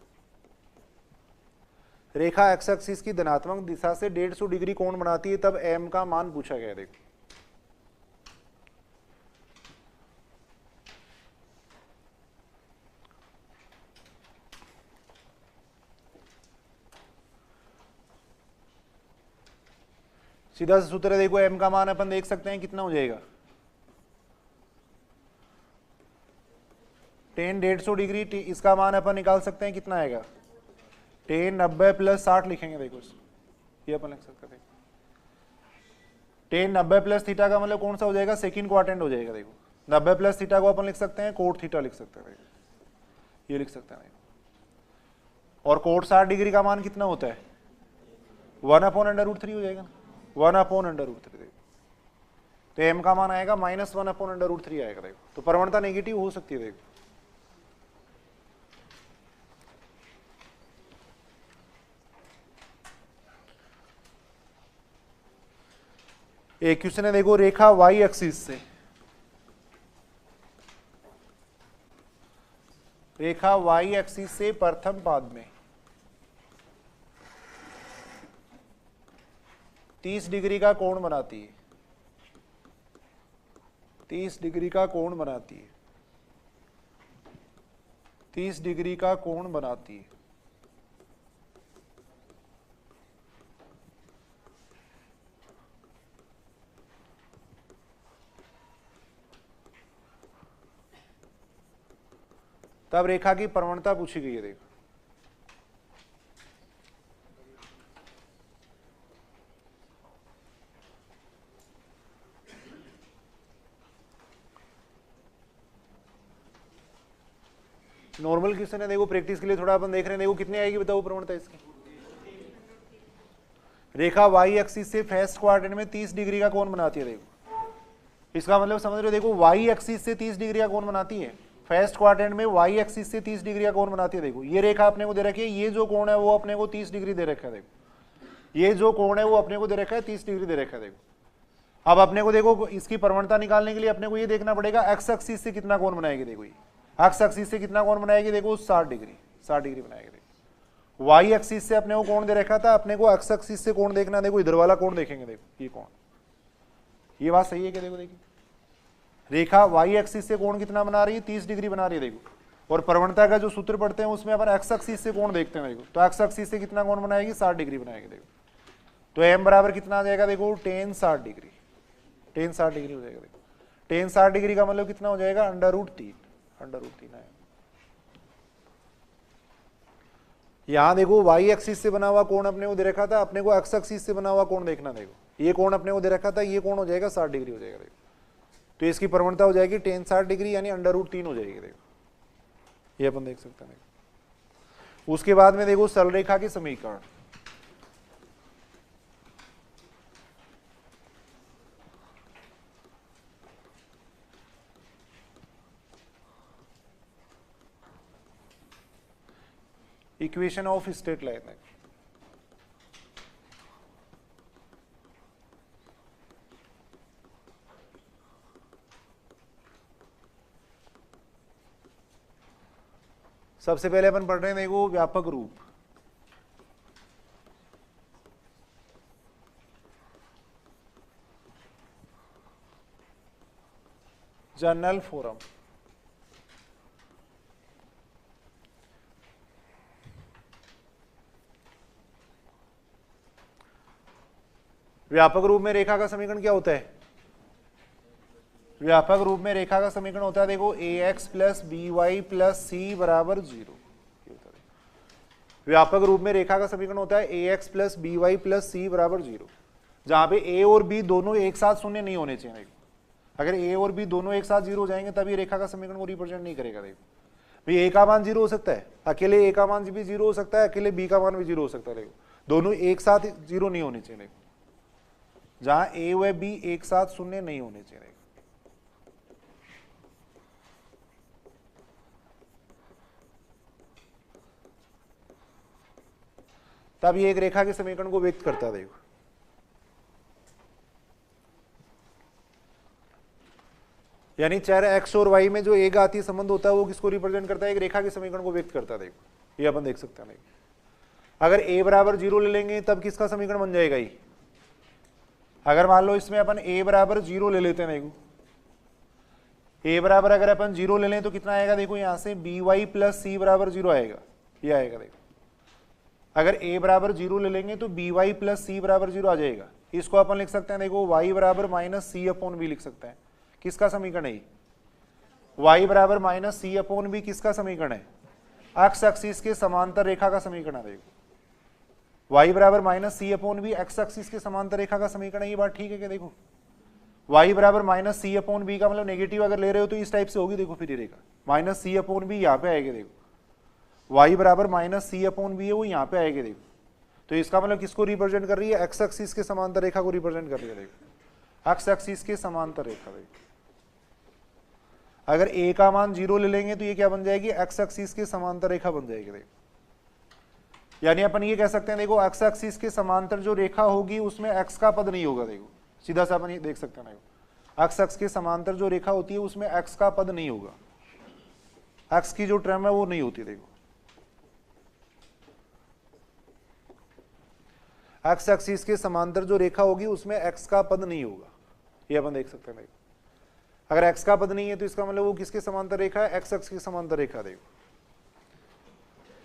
रेखा एक्स एक्सिस की धनात्मक दिशा से 150 डिग्री कोण बनाती है, तब m का मान पूछा गया। देखो सीधा सा सूत्र है, देखो m का मान अपन देख सकते हैं कितना हो जाएगा, tan 150 डिग्री, इसका मान अपन निकाल सकते हैं कितना आएगा, tan 90 प्लस 60 लिखेंगे। देखो ये अपन लिख सकते हैं। tan 90 प्लस थीटा का मतलब कौन सा हो जाएगा, सेकंड क्वाड्रेंट हो जाएगा। देखो 90 प्लस थीटा को अपन लिख सकते हैं कोट थीटा लिख सकते हैं, ये लिख सकते हैं। और कोट 60 डिग्री का मान कितना होता है, 1/√3 हो जाएगा, 1/√3। तो m का मान आएगा -1/√3 आएगा। देखो तो प्रवणता नेगेटिव हो सकती है। देखो एक क्वेश्चन है, देखो रेखा y एक्सिस से, रेखा y एक्सिस से प्रथम पाद में 30 डिग्री का कोण बनाती है, 30 डिग्री का कोण बनाती है, 30 डिग्री का कोण बनाती है। तब रेखा की प्रवणता पूछी गई है। देखो नॉर्मल क्वेश्चन है, देखो प्रैक्टिस के लिए थोड़ा अपन देख रहे हैं। देखो कितनी आएगी बताओ प्रवणता इसकी, रेखा वाई एक्सिस से फर्स्ट क्वाड्रेंट में 30 डिग्री का कोण बनाती है। देखो इसका मतलब समझ रहे हो, देखो वाई एक्सिस से 30 डिग्री का कोण बनाती है, फर्स्ट क्वाड्रेंट में वाई एक्सिस से 30 डिग्री का कोण बनाती है। देखो ये रेखा अपने को दे रखी है, ये जो कोण है वो अपने को 30 डिग्री दे रखा है। देखो ये जो कोण है वो अपने को दे रखा है 30 डिग्री दे रखा है। देखो अब अपने को देखो इसकी प्रवणता निकालने के लिए अपने को ये देखना पड़ेगा एक्स एक्सिस से कितना कोण बनाएगी। देखो एक्स एक्सिस से कितना कोण बनाएगी, देखो 60 डिग्री बनाएगी। देखो वाई एक्सिस से अपने को कोण दे रखा था, अपने को एक्स एक्सिस से कोण देखना। देखो इधर वाला कोण देखेंगे। देखो ये कोण, ये बात सही है क्या, देखो देखिए रेखा वाई एक्सिस से कोण कितना बना रही है, 30 डिग्री बना रही है। देखो और प्रवणता का जो सूत्र पढ़ते हैं उसमें अपन एक्स एक्सिस से कोण देखते हैं। देखो तो एक्स एक्सिस से कितना कोण बनाएगी, 60 डिग्री बनाएगी। देखो तो m बराबर कितना आ जाएगा, देखो tan 60 डिग्री, tan 60 डिग्री हो जाएगा। देखो tan 60 डिग्री का मतलब कितना हो जाएगा, √3 है। यहां देखो y एक्सिस से बना हुआ कोण अपने को दे रखा था, अपने को x एक्सिस से बना हुआ कोण देखना। देखो ये कोण अपने को दे रखा था, ये कोण हो जाएगा 60 डिग्री हो जाएगा। देखो तो इसकी प्रवणता हो जाएगी tan 60 डिग्री यानी √3 हो जाएगी। देखो ये अपन देख सकते हैं। उसके बाद में देखो सरल रेखा के समीकरण, इक्वेशन ऑफ स्ट्रेट लाइन है। सबसे पहले अपन पढ़ रहे हैं देखो व्यापक रूप, जनरल फॉर्म। व्यापक रूप में रेखा का समीकरण क्या होता है? व्यापक रूप में रेखा का समीकरण होता है देखो ax plus B Y plus C बराबर 0। व्यापक रूप में रेखा का समीकरण होता है ax plus B Y plus C बराबर 0, जहां पे a और b दोनों एक साथ शून्य नहीं होने चाहिए। अगर a और b दोनों एक साथ 0 हो जाएंगे तब ये रेखा का समीकरण को रिप्रेजेंट नहीं करेगा। देखो भाई a का मान 0 हो सकता है, अकेले a का मान भी 0 हो सकता है, अकेले b का मान भी 0 हो सकता है। देखो दोनों एक साथ 0 नहीं होने चाहिए। देखो जहां a व b एक साथ शून्य नहीं होने चाहिए। तब ये एक रेखा के समीकरण को व्यक्त करता है। देखो यानी चर x और y में जो एक घातीय संबंध होता है वो किसको रिप्रेजेंट करता है? एक रेखा के समीकरण को व्यक्त करता है। देखो ये अपन देख सकते हैं। अगर a बराबर 0 ले लेंगे तब किसका समीकरण बन जाएगा ये? अगर मान लो इसमें अपन a बराबर 0 ले लेते हैं। देखो a बराबर अगर अपन 0 ले लें तो कितना आएगा? देखो यहां से बी वाई प्लस सी बराबर 0 आएगा, ये आएगा। देखो अगर a बराबर 0 ले लेंगे तो बी वाई प्लस सी बराबर 0 आ जाएगा। इसको अपन लिख सकते हैं देखो y बराबर माइनस सी अपॉन बी लिख सकते हैं। किसका समीकरण है? y बराबर माइनस सी अपॉन बी किसका समीकरण है? एक्स एक्सिस के समांतर रेखा का समीकरण है। देखो y बराबर माइनस सी अपॉन बी एक्स एक्सिस के समांतर रेखा का समीकरण है। ये बात ठीक है क्या? देखो y बराबर माइनस सी अपॉन बी का मतलब नेगेटिव अगर ले रहे हो तो इस टाइप से होगी। देखो फिर ये रेखा माइनस सी अपॉन बी यहाँ पे आएगी। देखो y बराबर माइनस सी अपॉन बी है वो यहाँ पे आएगी। देखो तो इसका मतलब किसको रिप्रेजेंट कर रही है? एक्स एक्सिस के समांतर रेखा को रिप्रेजेंट कर रही है। देखो एक्स एक्सिस के समांतर रेखा। देखो अगर a का मान 0 ले लेंगे तो ये क्या बन जाएगी? एक्स एक्सिस के समांतर रेखा बन जाएगी। देखो यानी अपन ये कह सकते हैं देखो एक्स एक्सिस के समांतर जो रेखा होगी उसमें x का पद नहीं होगा। देखो सीधा सा अपन ये देख सकते हैं। देखो एक्स एक्स के समांतर जो रेखा होती है उसमें x का पद नहीं होगा, x की जो टर्म है वो नहीं होती। देखो एक्स एक्सिस के समांतर जो रेखा होगी उसमें x का पद नहीं होगा, ये अपन देख सकते हैं। देखो अगर x का पद नहीं है तो इसका मतलब वो किसके समांतर रेखा है? x एक्स की समांतर रेखा। देखो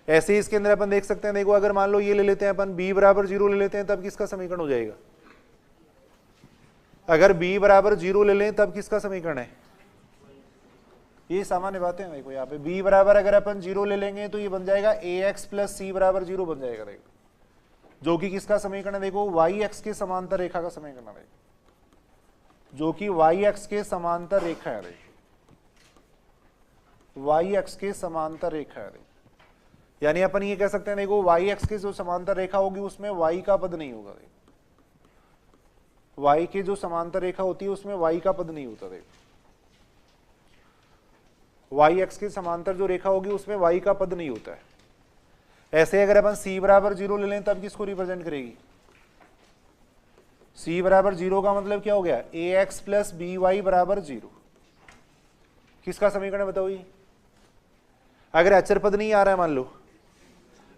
ऐसे ही इसके अंदर अपन देख सकते हैं। देखो अगर मान लो ये ले लेते हैं अपन b बराबर 0 ले लेते हैं तब किसका समीकरण हो जाएगा? अगर b बराबर 0 ले लें तब किसका समीकरण है? ये सामान्य बातें हैं। देखो यहाँ पे b बराबर अगर अपन 0 ले लेंगे तो ये बन जाएगा ax प्लस सी बराबर 0 बन जाएगा। देखो जो कि किसका समीकरण है? देखो y x के समांतर रेखा का समीकरण है, जो कि y x के समांतर रेखा है। y x के समांतर रेखा है। यानी अपन ये कह सकते हैं देखो y x के जो समांतर रेखा होगी उसमें y का पद नहीं होगा। देखो y के जो समांतर रेखा होती है उसमें y का पद नहीं होता। देखो y x के समांतर जो रेखा होगी उसमें y का पद नहीं होता है। ऐसे अगर अपन c बराबर 0 ले लें तब किसको रिप्रेजेंट करेगी? c बराबर 0 का मतलब क्या हो गया? ax प्लस बी वाई बराबर 0। किसका समीकरण बताओ ये? अगर अचर पद नहीं आ रहा है, मान लो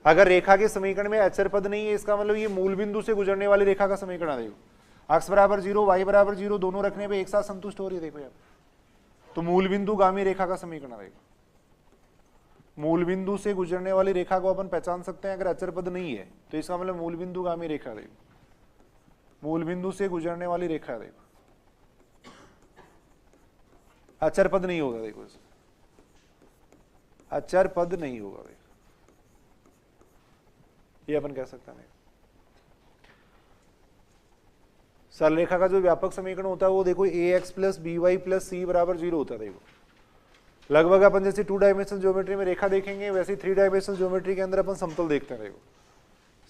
अगर रेखा के समीकरण में अचर पद नहीं है, इसका मतलब ये मूल बिंदु से गुजरने वाली रेखा का समीकरण है। देखो x बराबर 0 y बराबर 0 दोनों रखने पे एक साथ संतुष्ट हो रही है। देखो यार तो मूल बिंदु गामी रेखा का समीकरण है। देखो मूल बिंदु से गुजरने वाली रेखा को अपन पहचान सकते हैं अगर अचर पद नहीं है तो इसका मतलब मूल बिंदु गामी रेखा। देखो मूल बिंदु से गुजरने वाली रेखा। देखो अचर पद नहीं होगा। देखो अचर पद नहीं होगा। देखो ये अपन कह सकते हैं। सरल रेखा का जो व्यापक समीकरण होता है वो देखो ax plus B Y plus C बराबर 0 होता है। देखो लगभग अपन जैसे 2 डायमेंशनल ज्योमेट्री में रेखा देखेंगे वैसे 3 डायमेंशनल ज्योमेट्री के अंदर अपन समतल देखते हैं। देखो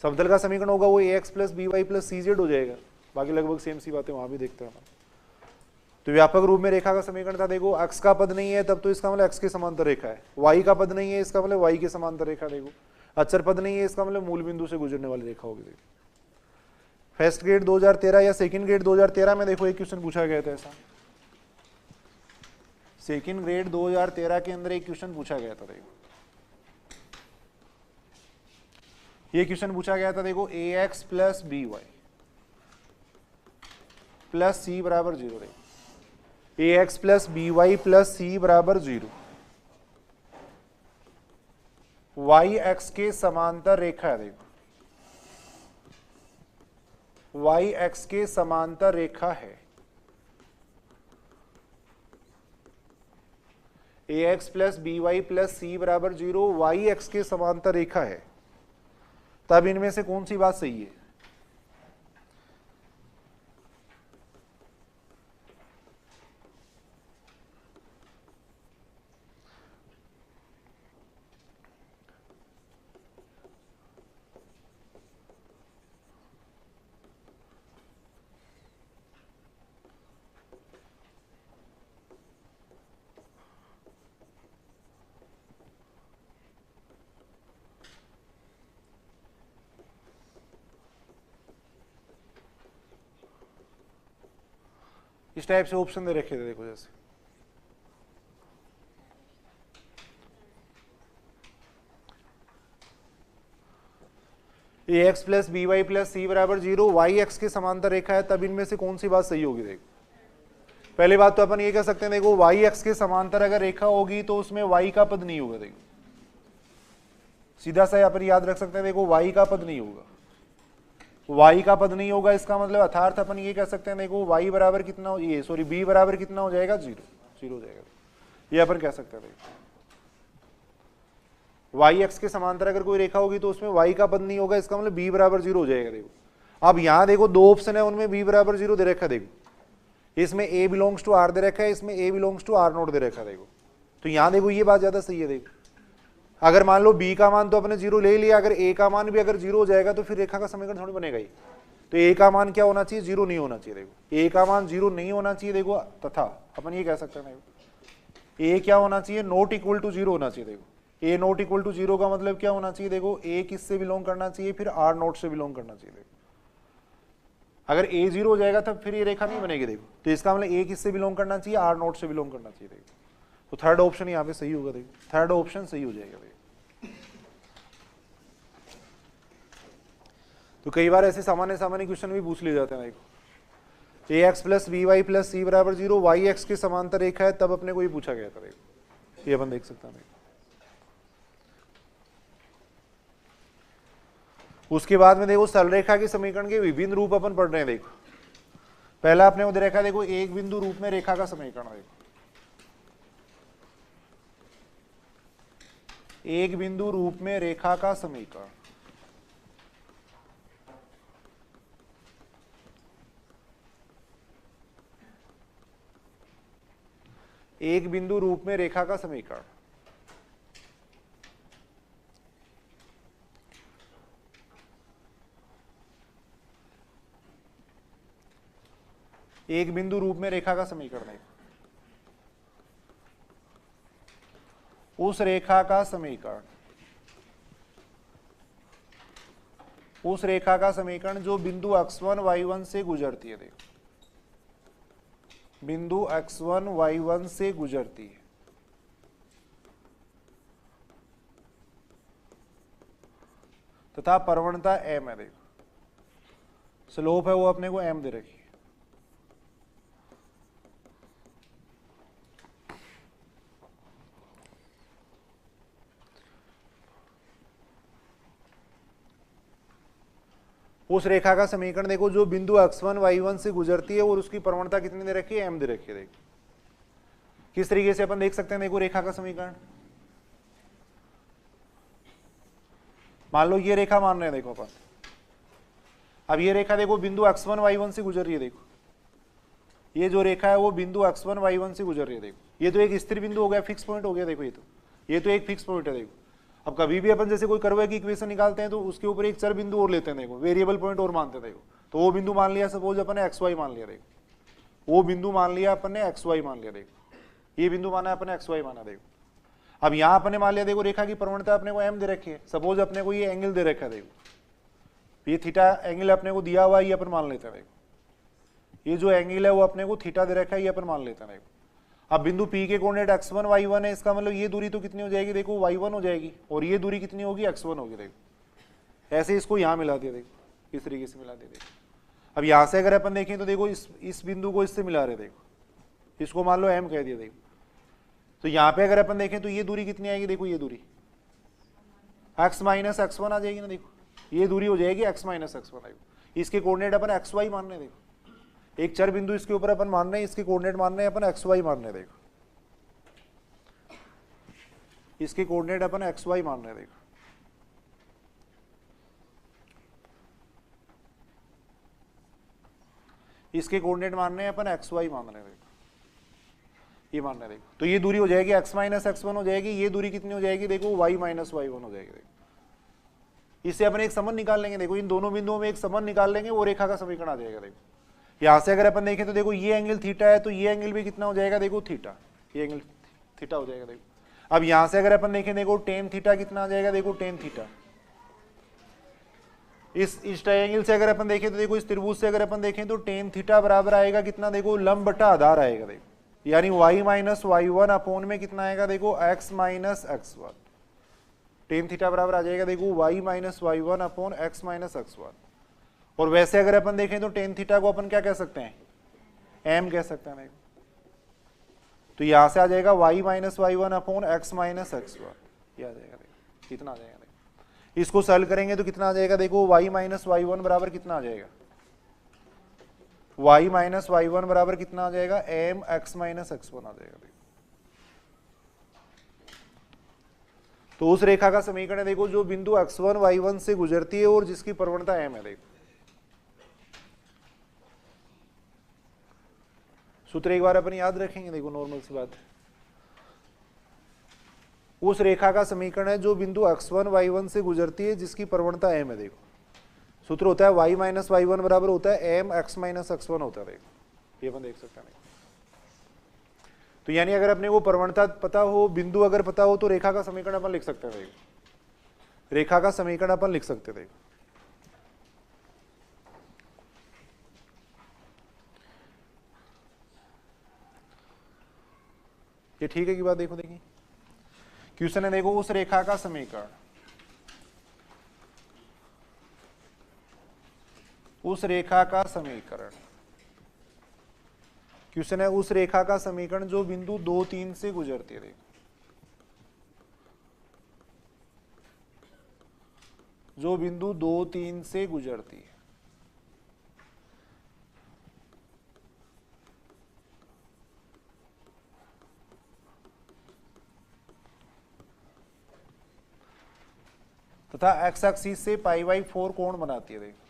समतल का समीकरण होगा वो ax plus B Y plus C Z हो जाएगा। बाकी लगभग सेम सी बातें वहां भी देखते हैं अपन। तो व्यापक रूप में रेखा का समीकरण था, देखो x का पद नहीं है तब तो इसका मतलब x के समांतर रेखा है, y का पद नहीं है इसका मतलब y के समांतर रेखा, देखो अचर पद नहीं है इसका मतलब मूल बिंदु से गुजरने वाली रेखा होगी। देखो फर्स्ट ग्रेड 2013 या सेकंड ग्रेड 2013 में देखो एक क्वेश्चन पूछा गया था ऐसा, सेकंड ग्रेड 2013 के अंदर एक क्वेश्चन पूछा गया था। देखो ये क्वेश्चन पूछा गया था, देखो ax plus B Y plus C बराबर 0। देखो ax plus B Y plus C बराबर 0, y x के समांतर रेखा है। देखो y x के समांतर रेखा है, ax plus B Y plus C बराबर 0 y x के समांतर रेखा है, तब इनमें से कौन सी बात सही है? इस टाइप से ऑप्शन दे रखे थे। देखो जैसे A X plus B Y plus C बराबर 0 वाई एक्स के समांतर रेखा है, तब इनमें से कौन सी बात सही होगी? देखो पहली बात तो अपन ये कह सकते हैं, देखो वाई एक्स के समांतर अगर रेखा होगी तो उसमें वाई का पद नहीं होगा। देखो सीधा सा अपन याद रख सकते हैं, देखो वाई का पद नहीं होगा, y का पद नहीं होगा इसका मतलब अर्थात अपन ये कह सकते हैं, देखो y बराबर कितना हो, ये सॉरी b बराबर कितना हो जाएगा? 0 हो जाएगा। ये अपन कह सकते हैं। देखो y x के समांतर अगर कोई रेखा होगी तो उसमें y का पद नहीं होगा, इसका मतलब b बराबर 0 हो जाएगा। देखो अब यहाँ देखो दो ऑप्शन है, उनमें b बराबर 0 दे रखा है। देखो इसमें a बिलोंग्स टू r दे रखा है, इसमें a belongs to r not दे रखा है। देखो तो यहाँ देखो ये बात ज्यादा सही है। देखो अगर मान लो b का मान तो अपने 0 ले लिया, अगर a का मान भी अगर 0 हो जाएगा तो फिर रेखा का समीकरण थोड़ी बनेगा ही। तो a का मान क्या होना चाहिए? 0 नहीं होना चाहिए। देखो a का मान 0 नहीं होना चाहिए। देखो तथा अपन ये कह सकते हैं, देखो a क्या होना चाहिए? नॉट इक्वल टू 0 होना चाहिए। देखो a नॉट इक्वल टू 0 का मतलब क्या होना चाहिए? देखो a किससे बिलोंग करना चाहिए? फिर r नॉट से बिलोंग करना चाहिए। देखो अगर a 0 हो जाएगा तब फिर ये रेखा नहीं बनेगी। देखो तो इसका मतलब a किससे बिलोंग करना चाहिए? r नॉट से बिलोंग करना चाहिए। देखो तो थर्ड ऑप्शन यहाँ पे सही होगा। देखो थर्ड ऑप्शन सही हो जाएगा। देखो तो कई बार ऐसे सामान्य क्वेश्चन भी पूछ लिए जाते हैं। देखो ax plus B Y plus C बराबर 0 वाई एक्स के समांतर रेखा है, तब अपने को ये पूछा गया था। देखो ये अपन देख सकते हैं। उसके बाद में देखो सरल रेखा के समीकरण के विभिन्न रूप अपन पढ़ रहे हैं। देखो पहला अपने को दे रखा है, देखो एक बिंदु रूप में रेखा का समीकरण। देखो एक बिंदु रूप में रेखा का समीकरण, एक बिंदु रूप में रेखा का समीकरण। एक बिंदु रूप में रेखा का समीकरण है, उस रेखा का समीकरण, उस रेखा का समीकरण जो बिंदु x1 y1 से गुजरती है। देखो बिंदु x1 y1 से गुजरती है, तथा प्रवणता m है। देखो स्लोप है वो अपने को m दे रखी है। उस रेखा का समीकरण देखो जो बिंदु x1 y1 से गुजरती है और उसकी प्रवणता कितनी दे रखी है? m दे रखी है। देखो किस तरीके से अपन देख सकते हैं, देखो रेखा का समीकरण मान लो ये रेखा मान रहे हैं। देखो अपन अब ये रेखा देखो बिंदु x1 y1 से गुजर रही है। देखो ये जो रेखा है वो बिंदु x1 y1 से गुजर रही है। देखो ये तो एक स्थिर बिंदु हो गया, फिक्स पॉइंट हो गया। देखो ये तो एक फिक्स पॉइंट है। देखो अब कभी भी अपन जैसे कोई कर्व की इक्वेशन निकालते हैं तो उसके ऊपर एक चर बिंदु और लेते हैं, देखो वेरिएबल पॉइंट और मानते हैं। देखो तो वो बिंदु मान लिया, सपोज अपन ने XY मान लिया। देखो वो बिंदु मान लिया अपन ने XY मान लिया। देखो ये बिंदु माना अपन ने XY माना। देखो अब यहाँ अपने मान लिया, देखो रेखा की प्रवणता अपने को M दे रखी है, सपोज अपने को ये एंगल दे रखा है। देखो ये थीटा एंगल अपने को दिया हुआ है, ये अपन मान लेते हैं। देखो ये जो एंगल है वो अपने को थीटा दे रखा है, ये अपन मान लेते हैं। देखो अब बिंदु P के कोऑर्डिनेट x1 y1 है, इसका मतलब ये दूरी तो कितनी हो जाएगी, देखो y1 हो जाएगी, और ये दूरी कितनी होगी, x1 होगी। देखो ऐसे इसको यहाँ मिला दिया, देखो इस तरीके से मिला दिया। देखो अब यहाँ से अगर अपन देखें तो देखो इस बिंदु को इससे मिला रहे। देखो इसको मान लो M कह दिया। देखो तो यहाँ पे अगर अपन देखें तो ये दूरी कितनी आएगी, देखो ये दूरी x माइनस x1 आ जाएगी ना। देखो ये दूरी हो जाएगी x माइनस x1। इसके कोऑर्डिनेट अपन xy मान रहे हैं। देखो एक चर बिंदु इसके ऊपर अपन मान रहे हैं, इसके कोऑर्डिनेट मान रहे हैं अपन XY मान रहे हैं। देखो इसके कोऑर्डिनेट अपन XY मान रहे हैं। देखो इसके कोऑर्डिनेट मान रहे हैं अपन XY मान रहे हैं। देखो ये मान रहे हैं। देखो तो ये दूरी हो जाएगी x माइनस x1 हो जाएगी, ये दूरी कितनी हो जाएगी, देखो y माइनस y1 हो जाएगी। देखो इससे अपन एक संबंध निकाल लेंगे। देखो इन दोनों बिंदुओं में एक संबंध निकाल लेंगे, वो रेखा का समीकरण आ जाएगा। देखो यहां से अगर अपन देखें तो देखो ये एंगल थीटा है, तो ये एंगल भी कितना हो जाएगा, देखो थीटा, ये एंगल थीटा हो जाएगा। देखो अब यहां से अगर अपन देखें, देखो टेन थीटा कितना आ जाएगा, देखो टेन थीटा। इस ट्रायंगल से अगर अपन देखें तो देखो इस त्रिभुज से अगर अपन देखें तो टेन थीटा बराबर आएगा कितना, देखो लंब बटा आधार आएगा। देखो यानी y माइनस y1 अपॉन में कितना आएगा, देखो x minus x1। Tan theta बराबर आ जाएगा देखो y minus y1 upon x minus x1। और वैसे अगर अपन देखें तो टेन थीटा को अपन क्या कह सकते हैं, m कह सकते हैं। तो यहां से आ जाएगा y minus y1 upon x minus x1, ये आ जाएगा। देखो कितना आ जाएगा, देखो इसको सॉल्व करेंगे तो कितना आ जाएगा, देखो y माइनस y1 बराबर कितना आ जाएगा, y माइनस y1 बराबर कितना आ जाएगा, m x माइनस x1 आ जाएगा। देखो तो उस रेखा का समीकरण है देखो जो बिंदु x1 y1 से गुजरती है और जिसकी प्रवणता m है। देखो सूत्र एक बार अपन याद रखेंगे। देखो नॉर्मल सी बात है, उस रेखा का समीकरण है जो बिंदु x1 y1 से गुजरती है जिसकी प्रवणता m है। देखो सूत्र होता है y माइनस y1 बराबर होता है m x माइनस x1 होता है। देखो ये अपन देख सकते हैं। तो यानी अगर अपने को प्रवणता पता हो, बिंदु अगर पता हो, तो रेखा का समीकरण अपन लिख सकते हैं। देखो रेखा का समीकरण अपन लिख सकते हैं। देखो ये ठीक है की बात। देखो देखिए क्वेश्चन है, देखो उस रेखा का समीकरण, उस रेखा का समीकरण, क्वेश्चन है उस रेखा का समीकरण जो बिंदु 2 3 से गुजरती है। देखो जो बिंदु 2 3 से गुजरती है, तथा एक्स एक्सिस से π/4 कोण बनाती है। देखो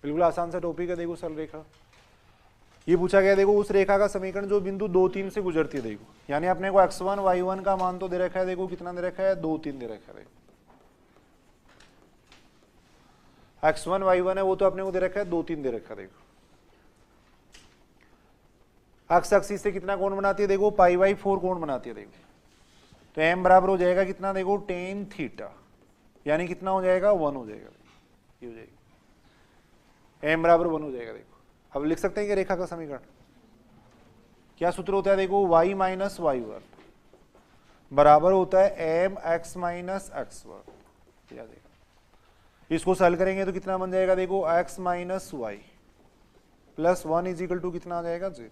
बिल्कुल आसान सा टॉपिक है। देखो सरल रेखा ये पूछा गया। देखो उस रेखा का समीकरण जो बिंदु 2 3 से गुजरती है। देखो यानी अपने को x1 y1 का मान तो दे रखा है, देखो कितना दे रखा है, 2 3 दे रखा है। x1 y1 है वो तो अपने को दे रखा है, 2 3 दे रखा है। देखो एक्स एक्सिस से कितना कोण बनाती है, देखो π/4 कोण बनाती है। देखो तो m बराबर हो जाएगा कितना, देखो टेन थीटा, यानी कितना हो जाएगा, 1 हो जाएगा। ये हो जाएगी m बराबर 1 हो जाएगा। देखो अब लिख सकते हैं कि रेखा का समीकरण क्या सूत्र होता है, देखो y माइनस y1 बराबर होता है m x माइनस x1। इसको सॉल्व करेंगे तो कितना बन जाएगा, देखो x minus y plus 1 is equal to कितना आ जाएगा, 0।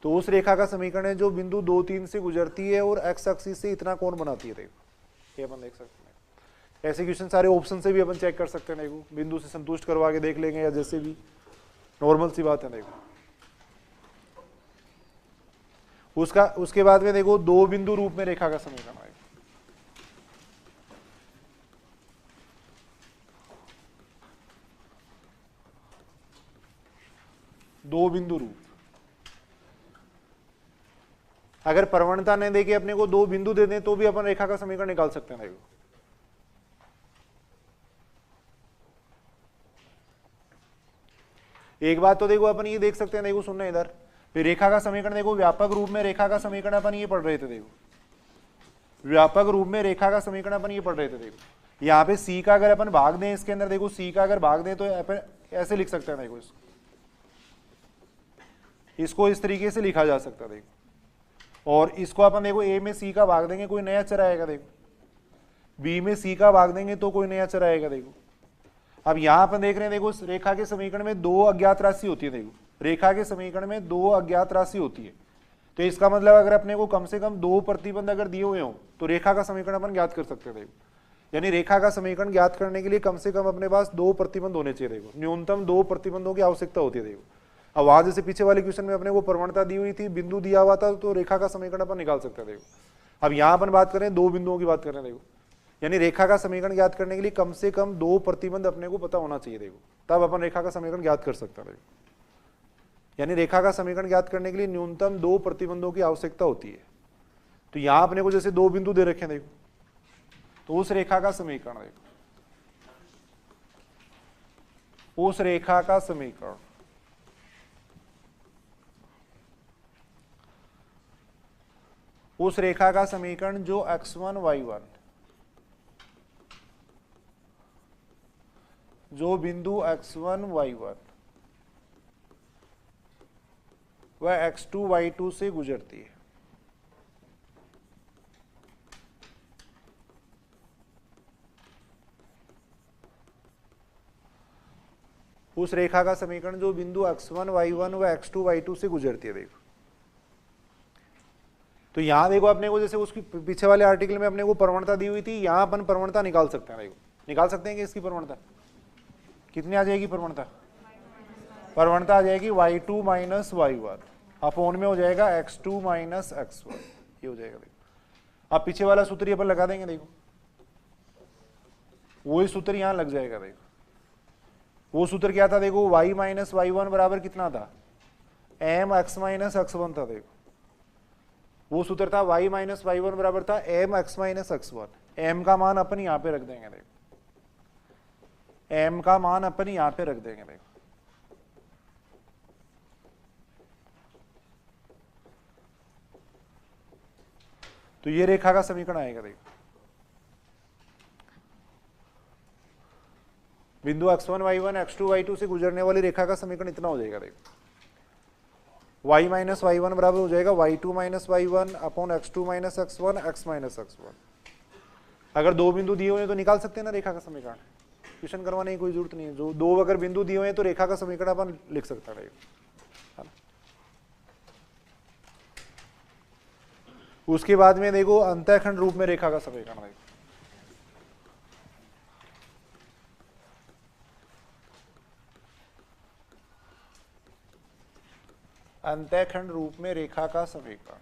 तो उस रेखा का समीकरण है जो बिंदु 2 3 से गुजरती है और x एक्सिस से इतना कोण बनाती है। देखो ये अपन देख सकते हैं। ऐसे क्वेश्चन सारे ऑप्शन से भी अपन चेक कर सकते हैं। देखो बिंदु से संतुष्ट करवा के देख लेंगे या जैसे भी, नॉर्मल सी बात है। देखो उसके बाद में देखो दो बिंदु रूप में रेखा का समीकरण आएगा। दो बिंदु रूप, अगर प्रवणता नहीं देके अपने को दो बिंदु दे दें तो भी अपन रेखा का समीकरण निकाल सकते हैं। देखो एक बात तो देखो अपन ये देख सकते हैं, देखो सुनना इधर, फिर रेखा का समीकरण देखो व्यापक रूप में रेखा का समीकरण अपन ये पढ़ रहे थे। देखो व्यापक रूप में रेखा का समीकरण अपन ये पढ़ रहे थे। देखो यहाँ पे सी का अगर अपन भाग दें इसके अंदर, देखो सी का अगर भाग दें तो अपन ऐसे लिख सकते हैं। देखो इसको इस तरीके से लिखा जा सकता है। देखो और इसको अपन देखो ए में सी का भाग देंगे कोई नया चर आएगा। देखो बी में सी का भाग देंगे तो कोई नया चर आएगा। देखो अब यहां अपन देख रहे हैं, देखो रेखा के समीकरण में दो अज्ञात राशि होती है। देखो रेखा के समीकरण में दो अज्ञात राशि होती है, तो इसका मतलब अगर अपने को कम से कम दो प्रतिबंध अगर दिए हुए हो तो रेखा का समीकरण अपन ज्ञात कर सकते हैं। देखो यानी रेखा का समीकरण ज्ञात करने के लिए कम से कम अपने पास दो प्रतिबंध होने चाहिए। देखो न्यूनतम दो प्रतिबंधों की आवश्यकता होती है। देखो अब वहां जैसे पीछे वाले क्वेश्चन में अपने को प्रवणता दी हुई थी, बिंदु दिया हुआ था, तो रेखा का समीकरण अपन निकाल सकते हैं। देखो अब यहां अपन बात करें दो बिंदुओं की बात करें। देखो यानी रेखा का समीकरण ज्ञात करने के लिए कम से कम दो प्रतिबंध अपने को पता होना चाहिए। देखो तब अपन रेखा का समीकरण ज्ञात कर सकते हैं। देखो यानी रेखा का समीकरण ज्ञात करने के लिए न्यूनतम दो प्रतिबंधों की आवश्यकता होती है। तो यहां अपने को जैसे दो बिंदु दे रखे हैं। देखो तो उस रेखा का समीकरण, देखो उस रेखा का समीकरण उस रेखा का समीकरण जो x1 y1, जो बिंदु x1 y1 वह x2 y2 से गुजरती है, उस रेखा का समीकरण जो बिंदु x1 y1 वह x2 y2 से गुजरती है। देखो तो यहां देखो अपने को जैसे उसकी पीछे वाले आर्टिकल में अपने को प्रवणता दी हुई थी, यहां अपन प्रवणता निकाल सकते हैं। देखो निकाल सकते हैं कि इसकी प्रवणता कितनी आ जाएगी। प्रवणता आ जाएगी y2 माइनस y1 अपॉन में हो जाएगा x2 माइनस x1, ये हो जाएगा। देखो अब पीछे वाला सूत्र अपन लगा देंगे। देखो वही सूत्र यहां लग जाएगा। देखो वो सूत्र क्या था, देखो y माइनस y1 बराबर कितना था, m x माइनस x1 था। देखो वो सूत्र था y माइनस y1 बराबर था m x minus x1। m का मान अपन यहां पे रख देंगे। देखो m का मान अपन यहां पे रख देंगे। देखो तो ये रेखा का समीकरण आएगा। देखो बिंदु x1 y1 x2 y2 से गुजरने वाली रेखा का समीकरण इतना हो जाएगा। देखो y माइनस y1 बराबर हो जाएगा y2 minus y1 upon x2 minus x1 x minus x1। अगर दो बिंदु दिए हुए हैं तो निकाल सकते हैं ना रेखा का समीकरण, क्वेश्चन करवाने की कोई जरूरत नहीं है। जो दो अगर बिंदु दिए हुए हैं तो रेखा का समीकरण अपन लिख सकता है। उसके बाद में देखो अंतःखंड रूप में रेखा का समीकरण। देखो अंतःखंड रूप में रेखा का समीकरण,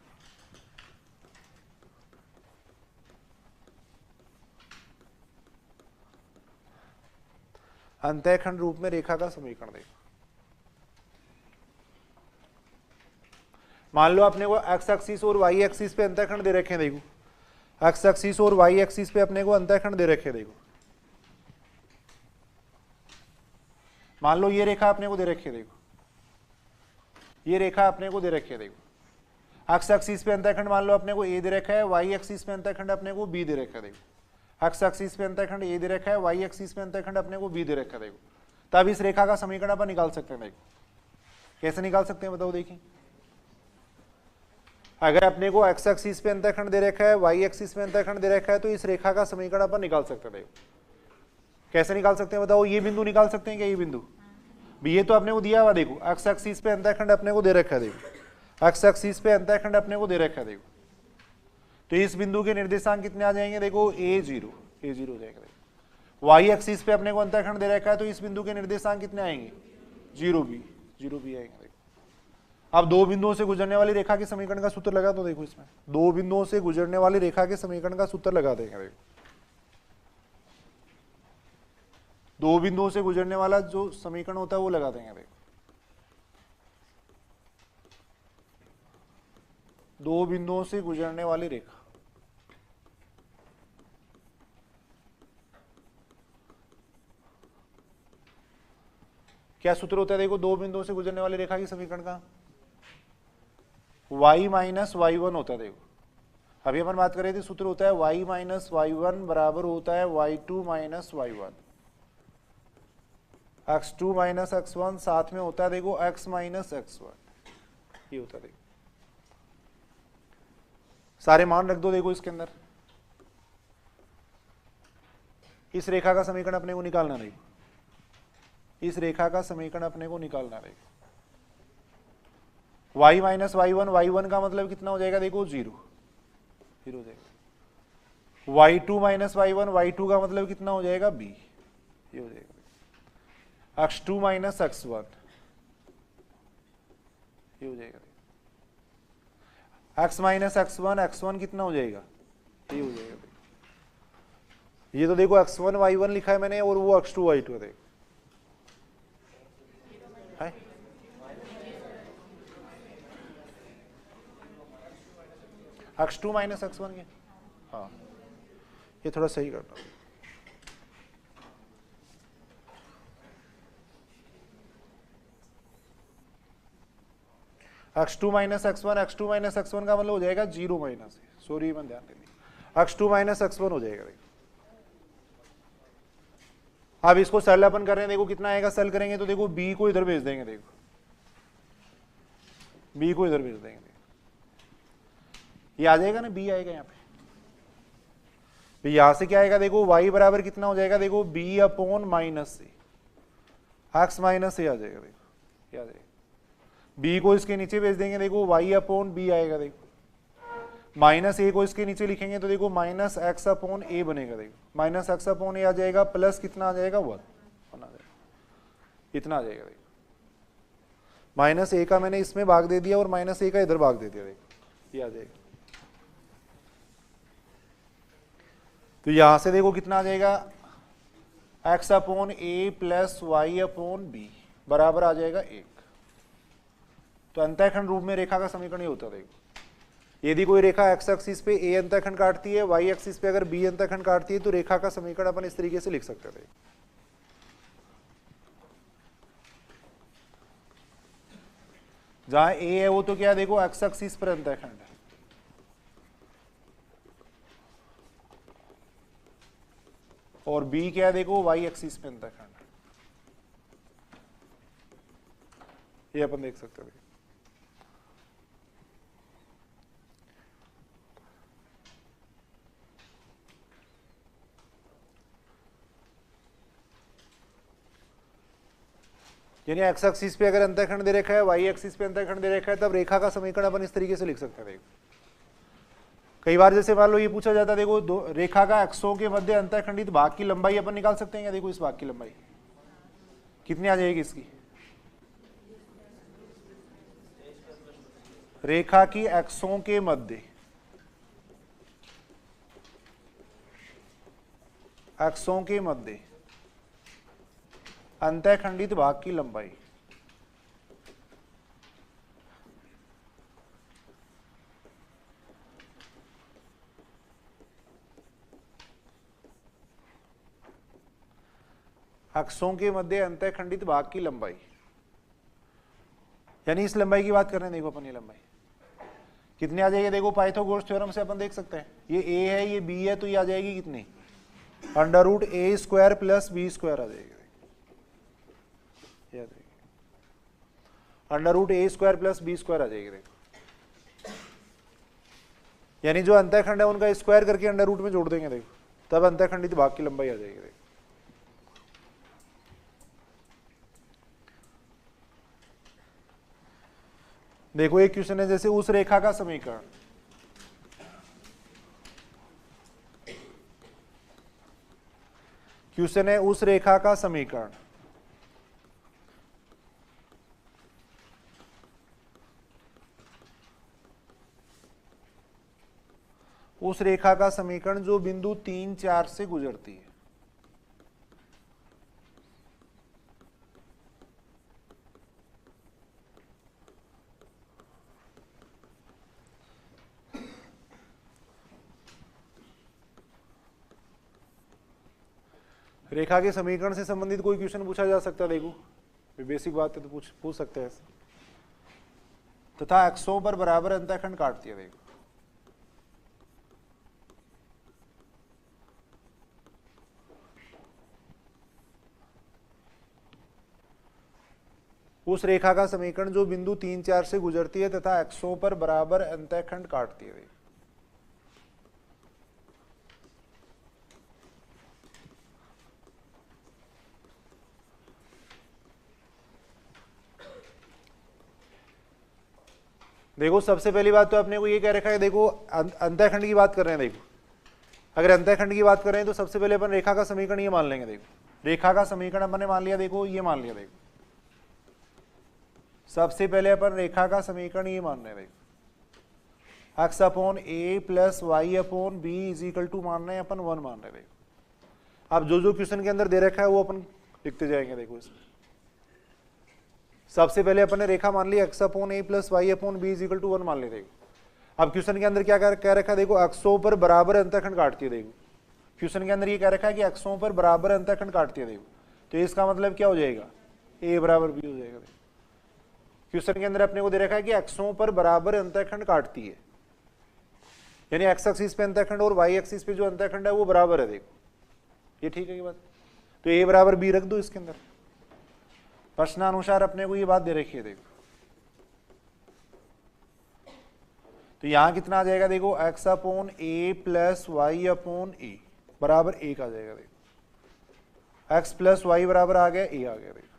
अंतःखंड रूप में रेखा का समीकरण। देखो मान लो अपने को x एक्सिस और y एक्सिस पे अंतःखंड दे रखे हैं। देखो x एक्सिस और y एक्सिस पे अपने को अंतःखंड दे रखे हैं। देखो मान लो ये रेखा अपने को दे रखी है। देखो ये रेखा अपने को दे रखी है। देखो x एक्सिस पे अंतःखंड मान लो अपने को a दे रखा है, y एक्सिस पे अंतःखंड अपने को b दे रखा है। देखो x एक्सिस पे अंतःखंड a दे रखा है, y एक्सिस पे अंतःखंड अपने को b दे रखा है। देखो तब इस रेखा का समीकरण अपन निकाल सकते हैं। देखो कैसे निकाल सकते हैं बताओ। देखिए अगर अपने को x एक्सिस पे अंतःखंड दे रखा है, y एक्सिस पे अंतःखंड दे रखा है, तो इस रेखा का समीकरण अपन निकाल सकते हैं। देखो कैसे निकाल सकते हैं बताओ। ये बिंदु निकाल सकते हैं क्या, ये बिंदु ये तो अपने को दिया हुआ। देखो x एक्सिस पे अंतःखंड अपने को दे रखा है। देखो x एक्सिस पे अंतःखंड अपने को दे रखा है। देखो तो इस बिंदु के निर्देशांक कितने आ जाएंगे, देखो a0 हो जाएगा। देखो y एक्सिस पे अपने को अंतःखंड दे रखा है, तो इस बिंदु के निर्देशांक कितने आएंगे, 0 भी आएंगे। देखो अब दो बिंदुओं से गुजरने वाली रेखा के समीकरण का सूत्र लगा तो देखो, इसमें दो बिंदुओं से गुजरने वाली रेखा के समीकरण का सूत्र लगा देंगे। देखो दो बिंदुओं से गुजरने वाला जो समीकरण होता है वो लगा देंगे। देखो दो बिंदुओं से गुजरने वाली रेखा, क्या सूत्र होता है? देखो दो बिंदुओं से गुजरने वाली रेखा की समीकरण का y माइनस वाई वन होता है। देखो अभी अपन बात कर रहे थे, सूत्र होता है y माइनस वाई वन बराबर होता है y2 minus Y one, x2 minus x1 साथ में होता है देखो x माइनस x1, ये होता है। देखो सारे मान रख दो देखो इसके अंदर। इस रेखा का समीकरण अपने को निकालना। देखो इस रेखा का समीकरण अपने को निकालना रहेगा। y माइनस वाई वन का मतलब कितना हो जाएगा? देखो जीरो हो जाएगा। y2 माइनस वाई टू का मतलब कितना हो जाएगा? b, ये हो जाएगा। x2 माइनस x1, ये हो जाएगा। x माइनस x1 कितना हो जाएगा? ये हो जाएगा। ये तो देखो x1 y1 लिखा है मैंने और वो x2 y2 है। देखो x2 माइनस x1 के, हाँ ये थोड़ा सही करना। x2 माइनस x1 का मतलब हो जाएगा जीरो माइनस, सॉरी मैं ध्यान दे दी, x2 माइनस x1 हो जाएगा। देखो अब इसको सरल अपन कर रहे हैं। देखो कितना आएगा सरल करेंगे तो देखो b को इधर भेज देंगे। देखो b को इधर भेज देंगे, ये आ जाएगा ना, b आएगा यहाँ पे। तो यहां से क्या आएगा? देखो y बराबर कितना हो जाएगा? देखो b अपॉन माइनस सी, x माइनस सी आ जाएगा। देखो ये आ जाएगा। b को इसके नीचे भेज देंगे, देखो y अपॉन b आएगा। देखो माइनस a को इसके नीचे लिखेंगे तो देखो माइनस x अपॉन a बनेगा। देखो माइनस x अपॉन a आ जाएगा, प्लस कितना आ जाएगा? 1 आ जाएगा, इतना आ जाएगा। देखो माइनस a का मैंने इसमें भाग दे दिया और माइनस a का इधर भाग दे दिया। देखो ये आ जाएगा। तो यहां से देखो कितना आ जाएगा? x upon a plus y upon b बराबर आ जाएगा 1। तो अंतःखंड रूप में रेखा का समीकरण ये होता है। देखो यदि कोई रेखा x एक्सिस पे a अंतःखंड काटती है, y एक्सिस पे अगर b अंतःखंड काटती है, तो रेखा का समीकरण अपन इस तरीके से लिख सकते थे। जहां a है वो तो क्या? देखो x एक्सिस पर अंतःखंड है, और b क्या है? देखो y एक्सिस पे अंतःखंड है। ये अपन देख सकते हैं। यानी x एक्सिस पे अगर अंतःखंड दे रखा है, y एक्सिस पे अंतःखंड दे रखा है, तब रेखा का समीकरण अपन इस तरीके से लिख सकते हैं। देखो कई बार जैसे मान लो ये पूछा जाता है, देखो दो रेखा का अक्षों के मध्य अंतःखंडित भाग की लंबाई अपन निकाल सकते हैं क्या? देखो इस भाग की लंबाई कितनी आ जाएगी इसकी? रेखा की अक्षों के मध्य अंतःखंडित भाग की लंबाई, अक्षों के मध्य अंतःखंडित भाग की लंबाई, यानी इस लंबाई की बात कर रहे हैं। देखो अपन ये लंबाई कितनी आ जाएगी? देखो पाइथागोरस थ्योरम से अपन देख सकते हैं, ये a है ये b है, तो ये आ जाएगी कितनी? Under root a square plus b square आ जाएगी। Under root a square plus b square आ जाएगी। देखो यानी जो अंतःखंड है उनका स्क्वायर करके अंडर रूट में जोड़ देंगे। देखो तब अंतःखंडित भाग की लंबाई आ जाएगी। देखो एक क्वेश्चन है, जैसे उस रेखा का समीकरण, क्वेश्चन है उस रेखा का समीकरण उस रेखा का समीकरण जो बिंदु 3, 4 से गुजरती है। रेखा के समीकरण से संबंधित कोई क्वेश्चन पूछा जा सकता है, देखो बेसिक बात है तो पूछ सकते हैं। तथा अक्षों पर बराबर अंतःखंड काटती है, देखो उस रेखा का समीकरण जो बिंदु 3, 4 से गुजरती है तथा अक्षों पर बराबर अंतःखंड काटती है। देखो सबसे पहली बात तो अपने को ये कह रखा है, देखो अंतःखंड की बात कर रहे हैं। देखो अगर अंतःखंड की बात कर रहे हैं तो सबसे पहले अपन रेखा का समीकरण ये मान लेंगे। देखो रेखा का समीकरण अपन ने मान लिया, देखो ये मान लिया। देखो सबसे पहले अपन रेखा का समीकरण ये मान रहे हैं, देखो x upon a plus y upon b is equal to मान रहे हैं अपन 1 मान रहे हैं। देखो अब जो जो क्वेश्चन के अंदर दे रखा है वो अपन लिखते जाएंगे। देखो इसमें सबसे पहले अपन ने रेखा मान ली x upon a plus y upon b is equal to 1 मान ली। देखो अब क्वेश्चन के अंदर क्या कह रखा है, देखो अक्षों पर बराबर अंतःखंड काटती है। देखो क्वेश्चन के अंदर ये कह रखा है कि अक्षों पर बराबर अंतःखंड काटती है। देखो तो इसका मतलब क्या हो जाएगा, a बराबर b हो जाएगा। क्वेश्चन के अंदर अपने को दे रखा है कि अक्षों पर बराबर अंतःखंड काटती है, यानी x एक्सिस पे अंतःखंड और y एक्सिस पे जो अंतःखंड है वो बराबर है। देखो ये ठीक है की बात, तो a बराबर b रख दो इसके अंदर। प्रश्नानुसार अपने को ये बात दे रखी है। देखो तो यहां कितना आ जाएगा, देखो x upon a plus y upon ए बराबर 1 आ जाएगा। देखो x प्लस वाई बराबर आ गया a आ गया। देखो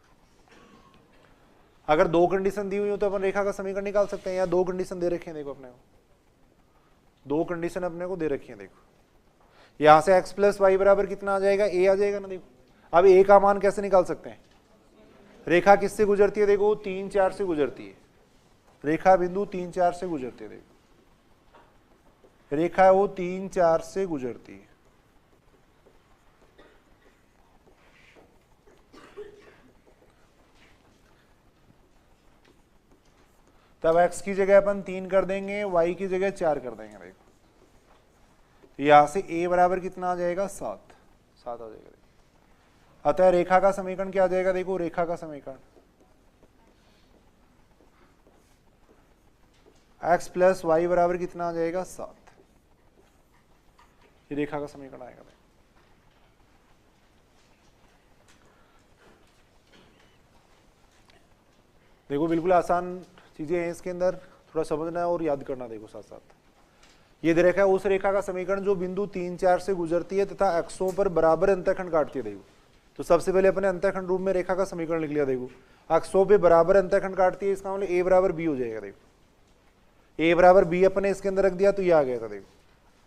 अगर दो कंडीशन दी हुई हो तो अपन रेखा का समीकरण निकाल सकते हैं। यहाँ दो कंडीशन दे रखे हैं, देखो अपने को दो कंडीशन अपने को दे रखी है। देखो यहां से x प्लस वाई बराबर कितना आ जाएगा, a आ जाएगा ना। देखो अब a का मान कैसे निकाल सकते हैं, रेखा किससे गुजरती है, देखो 3, 4 से गुजरती है। रेखा बिंदु 3, 4 से गुजरती है। देखो रेखा वो 3, 4 से गुजरती है। तब x की जगह अपन 3 कर देंगे, y की जगह 4 कर देंगे। देखो यहां से a बराबर कितना आ जाएगा, 7 आ जाएगा। अतः रेखा का समीकरण क्या आ जाएगा, देखो रेखा का समीकरण x प्लस वाई बराबर कितना आ जाएगा, 7। ये रेखा का समीकरण आएगा। देखो बिल्कुल आसान चीजें हैं इसके अंदर, थोड़ा समझना और याद करना। देखो साथ साथ ये दे रखा है उस रेखा का समीकरण जो बिंदु 3, 4 से गुजरती है तथा अक्षों पर बराबर अंतःखंड काटती है। देखो तो सबसे पहले अपने अंतःखंड रूप में रेखा का समीकरण लिख लिया। देखो अक्षों पे बराबर अंतःखंड काटती है, इसका मतलब a बराबर b हो जाएगा। देखो a बराबर b अपने इसके अंदर रख दिया तो ये आ गया था। देखो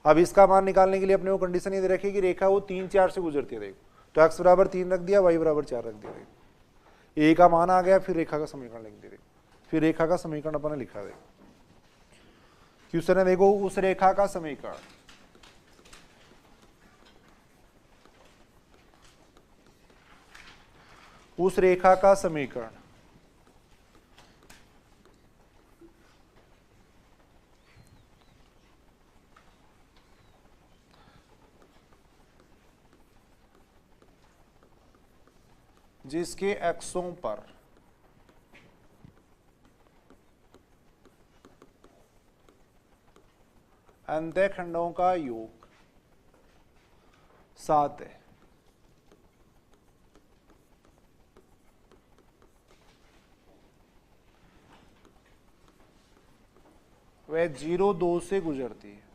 अब इसका मान निकालने के लिए अपने को कंडीशन ये दे रखी है कि रेखा वो 3, 4 से गुजरती है। देखो तो x बराबर 3 रख दिया, y बराबर 4 रख दिया। देखो a का मान आ गया, फिर रेखा का समीकरण लिख दिया। फिर रेखा का समीकरण अपन ने लिखा। देखो क्वेश्चन है, देखो उस रेखा का समीकरण जिसके अक्षों पर अंतःखंडों का योग 7 है, वह 0, 2 से गुजरती है।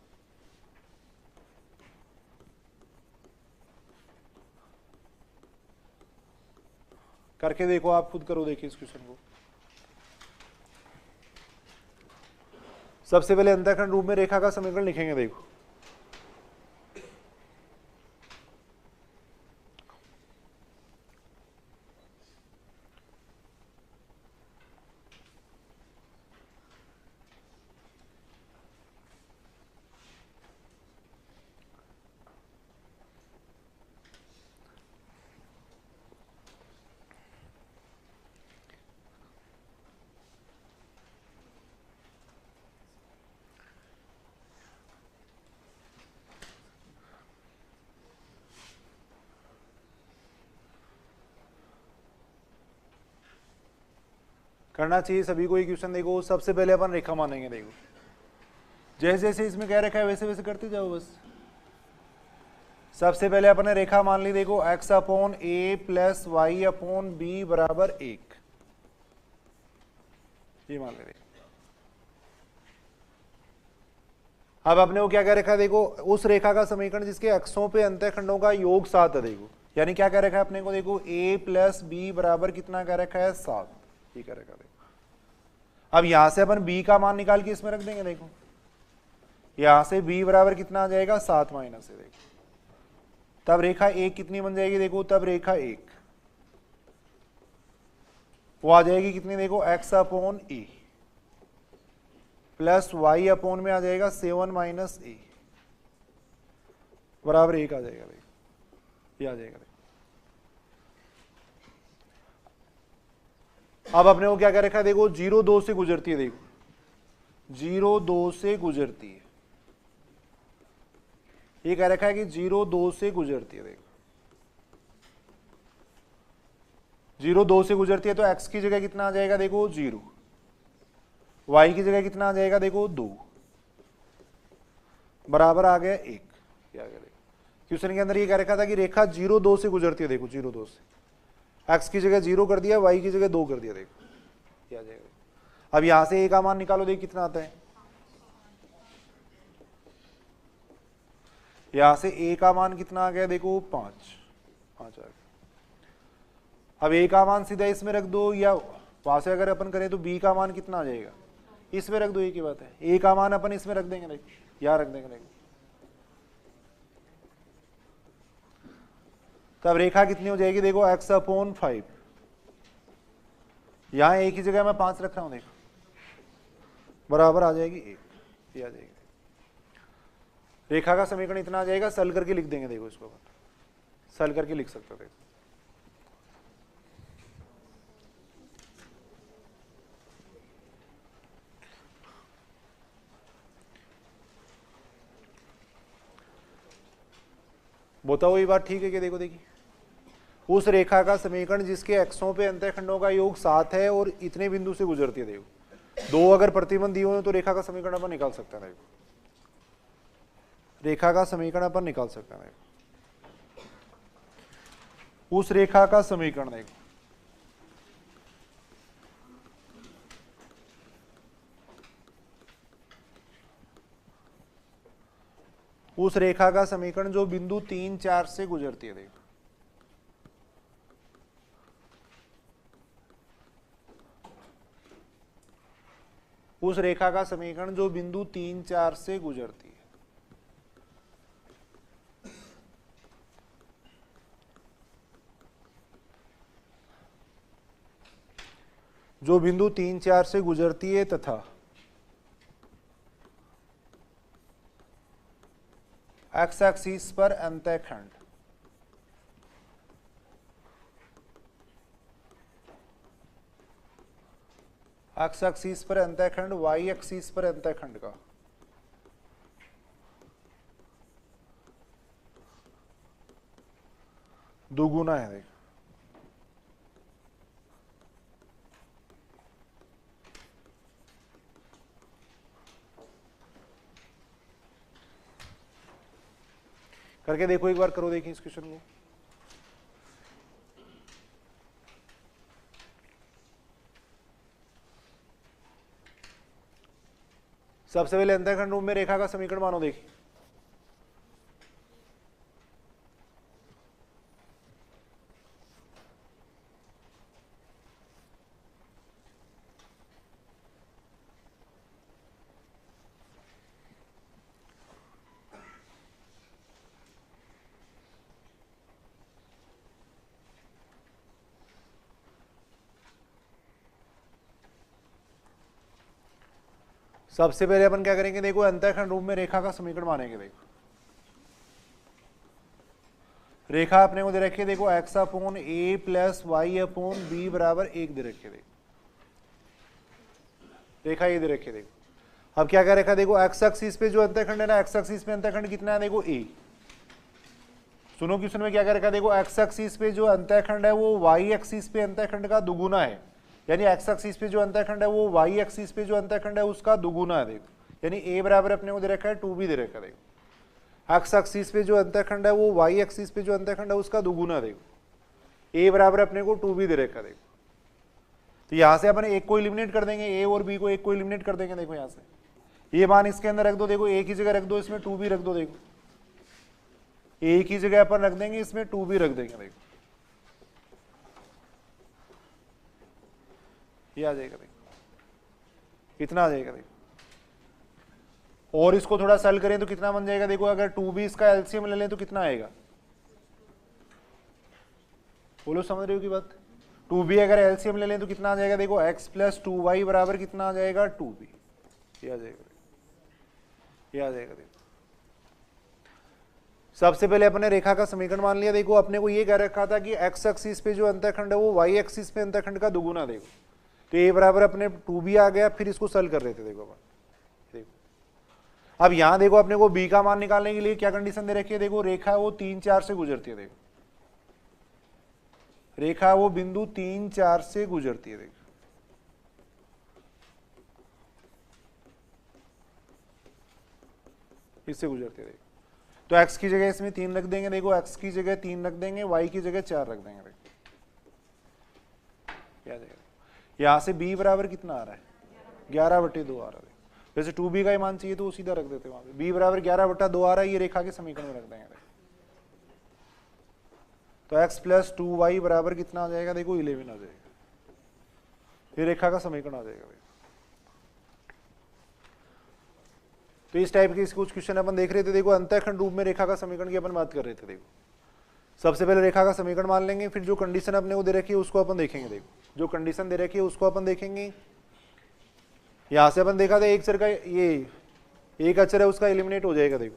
करके देखो, आप खुद करो, देखिए इस क्वेश्चन को। सबसे पहले अंतःखंड रूप में रेखा का समीकरण लिखेंगे। देखो करना चाहिए सभी को ये क्वेश्चन। देखो सबसे पहले अपन रेखा मानेंगे। देखो जैसे जैसे इसमें कह रखा है वैसे वैसे करते जाओ बस। सबसे पहले अपन ने रेखा मान ली। देखो x upon a plus y upon b बराबर 1, ये मान ले। अब अपने को क्या कह रखा है? देखो उस रेखा का समीकरण जिसके अक्षों पे अंतःखंडों का योग 7 है। देखो यानी क्या कह रखा है अपने को? देखो a प्लस बी बराबर कितना कह रखा है? 7, ये कह रखा है। देखो अब यहां से अपन b का मान निकाल के इसमें रख देंगे। देखो यहां से b बराबर कितना आ जाएगा? 7 माइनस है। देखो तब रेखा 1 कितनी बन जाएगी? देखो तब रेखा 1 वो आ जाएगी कितनी? देखो x upon a plus y upon में आ जाएगा 7 माइनस ए बराबर 1 आ जाएगा। देखो ये आ जाएगा। अब अपने को क्या कह रखा है? देखो 0 2 से गुजरती है। देखो 0 2 से गुजरती है, ये कह रखा है कि 0 2 से गुजरती है। देखो 0 2 से गुजरती है तो x की जगह कितना आ जाएगा? देखो 0, y की जगह कितना आ जाएगा? देखो 2 बराबर आ गया 1। क्या करेगा? क्वेश्चन के अंदर ये कह रखा था कि रेखा 0 2 से गुजरती है। देखो 0 2 से, x की जगह 0 कर दिया, y की जगह 2 कर दिया। देखो क्या आ जाएगा? अब यहां से a का मान निकालो। देखो कितना आता है? यहां से a का मान कितना आ गया? देखो 5 आ गया। अब a का मान सीधा इसमें रख दो, या वहां से अगर अपन करें तो b का मान कितना आ जाएगा? इसमें रख दो, एक ही बात है। a का मान अपन इसमें रख देंगे। देखो यहां रख देंगे। देखो तब रेखा कितनी हो जाएगी? देखो x अपॉन 5, यहां a की जगह मैं 5 रख रहा हूं। देखो बराबर आ जाएगी 1, ये आ जाएगी। रेखा का समीकरण इतना आ जाएगा। सल करके लिख देंगे। देखो इसको सल करके लिख सकते हो। देखो बताओ ये बात ठीक है कि? देखो देखिए उस रेखा का समीकरण जिसके अक्षों पे अंतःखंडों का योग 7 है और इतने बिंदु से गुजरती है। देखो 2 अगर प्रतिबंध दिए हो तो रेखा का समीकरण अपन निकाल सकते हैं। देखो रेखा का समीकरण अपन निकाल सकते हैं। उस रेखा का समीकरण देखो उस रेखा का समीकरण जो बिंदु 3 4 से गुजरती है। देखो उस रेखा का समीकरण जो बिंदु 3 4 से गुजरती है। जो बिंदु 3 4 से गुजरती है तथा एक्स एक्सिस पर अंतःखंड एक्स एक्सिस पर अंतःखंड वाई एक्सिस पर अंतःखंड का दुगुना है। देख करके देखो एक बार, करो देखिए इस क्वेश्चन को। सबसे पहले अंतःखंड रूप में रेखा का समीकरण मानो। देखिए सबसे पहले अपन क्या करेंगे? देखो अंतःखंड रूप में रेखा का समीकरण मानेंगे। देखो रेखा अपने को दे रखी है। देखो x upon a plus y upon b बराबर 1 दे रखी है। देखो रेखा ये दे रखी है। देखो अब क्या कह रखा है? देखो x एक्सिस पे जो अंतःखंड है ना, x एक्सिस पे अंतःखंड कितना है? देखो a। सुनो क्वेश्चन में क्या कह रखा है? देखो x एक्सिस पे जो अंतःखंड है वो y एक्सिस पे अंतःखंड का दुगुना है। यानी एक्स एक्सिस पे जो अंतःखंड है वो वाई एक्सिस पे जो अंतःखंड है उसका दुगुना है देखो, यानी ए बराबर अपने को दे रखा है 2b दे रखा है देखो। एक्स एक्सिस पे जो अंतःखंड है वो वाई एक्सिस पे जो अंतःखंड है उसका दुगुना देखो, ए बराबर अपने को 2b दे रखा है देखो। तो यहां से अपन एक को एलिमिनेट कर देंगे, ए और बी को एक को एलिमिनेट कर देंगे देखो। यहां से ये मान इसके अंदर रख दो देखो, ए की जगह रख दो इसमें 2b रख दो देखो, ए की जगह अपन रख देंगे इसमें 2b रख देंगे देखो, ये आ जाएगा देखो, कितना आ जाएगा देखो। और इसको थोड़ा सॉल्व करें तो कितना बन जाएगा देखो, अगर 2b इसका एलसीएम ले लें तो कितना आएगा, बोलो समझ रहे हो की बात। 2b अगर एलसीएम ले लें तो कितना आ जाएगा देखो, x प्लस 2y बराबर कितना आ जाएगा 2b, ये आ जाएगा, ये आ जाएगा देखो। सबसे पहले अपने रेखा का समीकरण मान लिया देखो, अपने को ये कह रखा था कि x एक्सिस पे जो अंतःखंड है वो y एक्सिस पे अंतःखंड का दुगुना देखो, तो a बराबर अपने 2b आ गया, फिर इसको सॉल्व कर रहे थे देखो अपन। अब यहां देखो अपने को b का मान निकालने के लिए क्या कंडीशन दे रखी है देखो, रेखा वो 3, 4 से गुजरती है देखो, रेखा वो बिंदु 3, 4 से गुजरती है देखो, इससे गुजरती है देखो। तो x की जगह इसमें 3 रख देंगे देखो, x की जगह 3 रख देंगे, y की जगह 4 रख देंगे देखो, क्या जाएगा। यहां से b बराबर कितना आ रहा है 11/2 आ रहा है। वैसे 2b का ही मान चाहिए तो वो सीधा रख देते वहां पे, b बराबर 11/2 आ रहा है, ये रेखा के समीकरण में रख देंगे। तो x प्लस 2y बराबर कितना आ जाएगा देखो 11 आ जाएगा, ये रेखा का समीकरण आ जाएगा। तो इस टाइप के कुछ क्वेश्चन अपन देख रहे थे देखो, अंतःखंड रूप में रेखा का समीकरण की अपन बात कर रहे थे देखो। सबसे पहले रेखा का समीकरण मान लेंगे, फिर जो कंडीशन अपने को दे रखी है उसको अपन देखेंगे देखो, जो कंडीशन दे रखी है उसको अपन देखेंगे। यहां से अपन देखा था एक चर का ये एक अचर है उसका एलिमिनेट हो जाएगा देखो,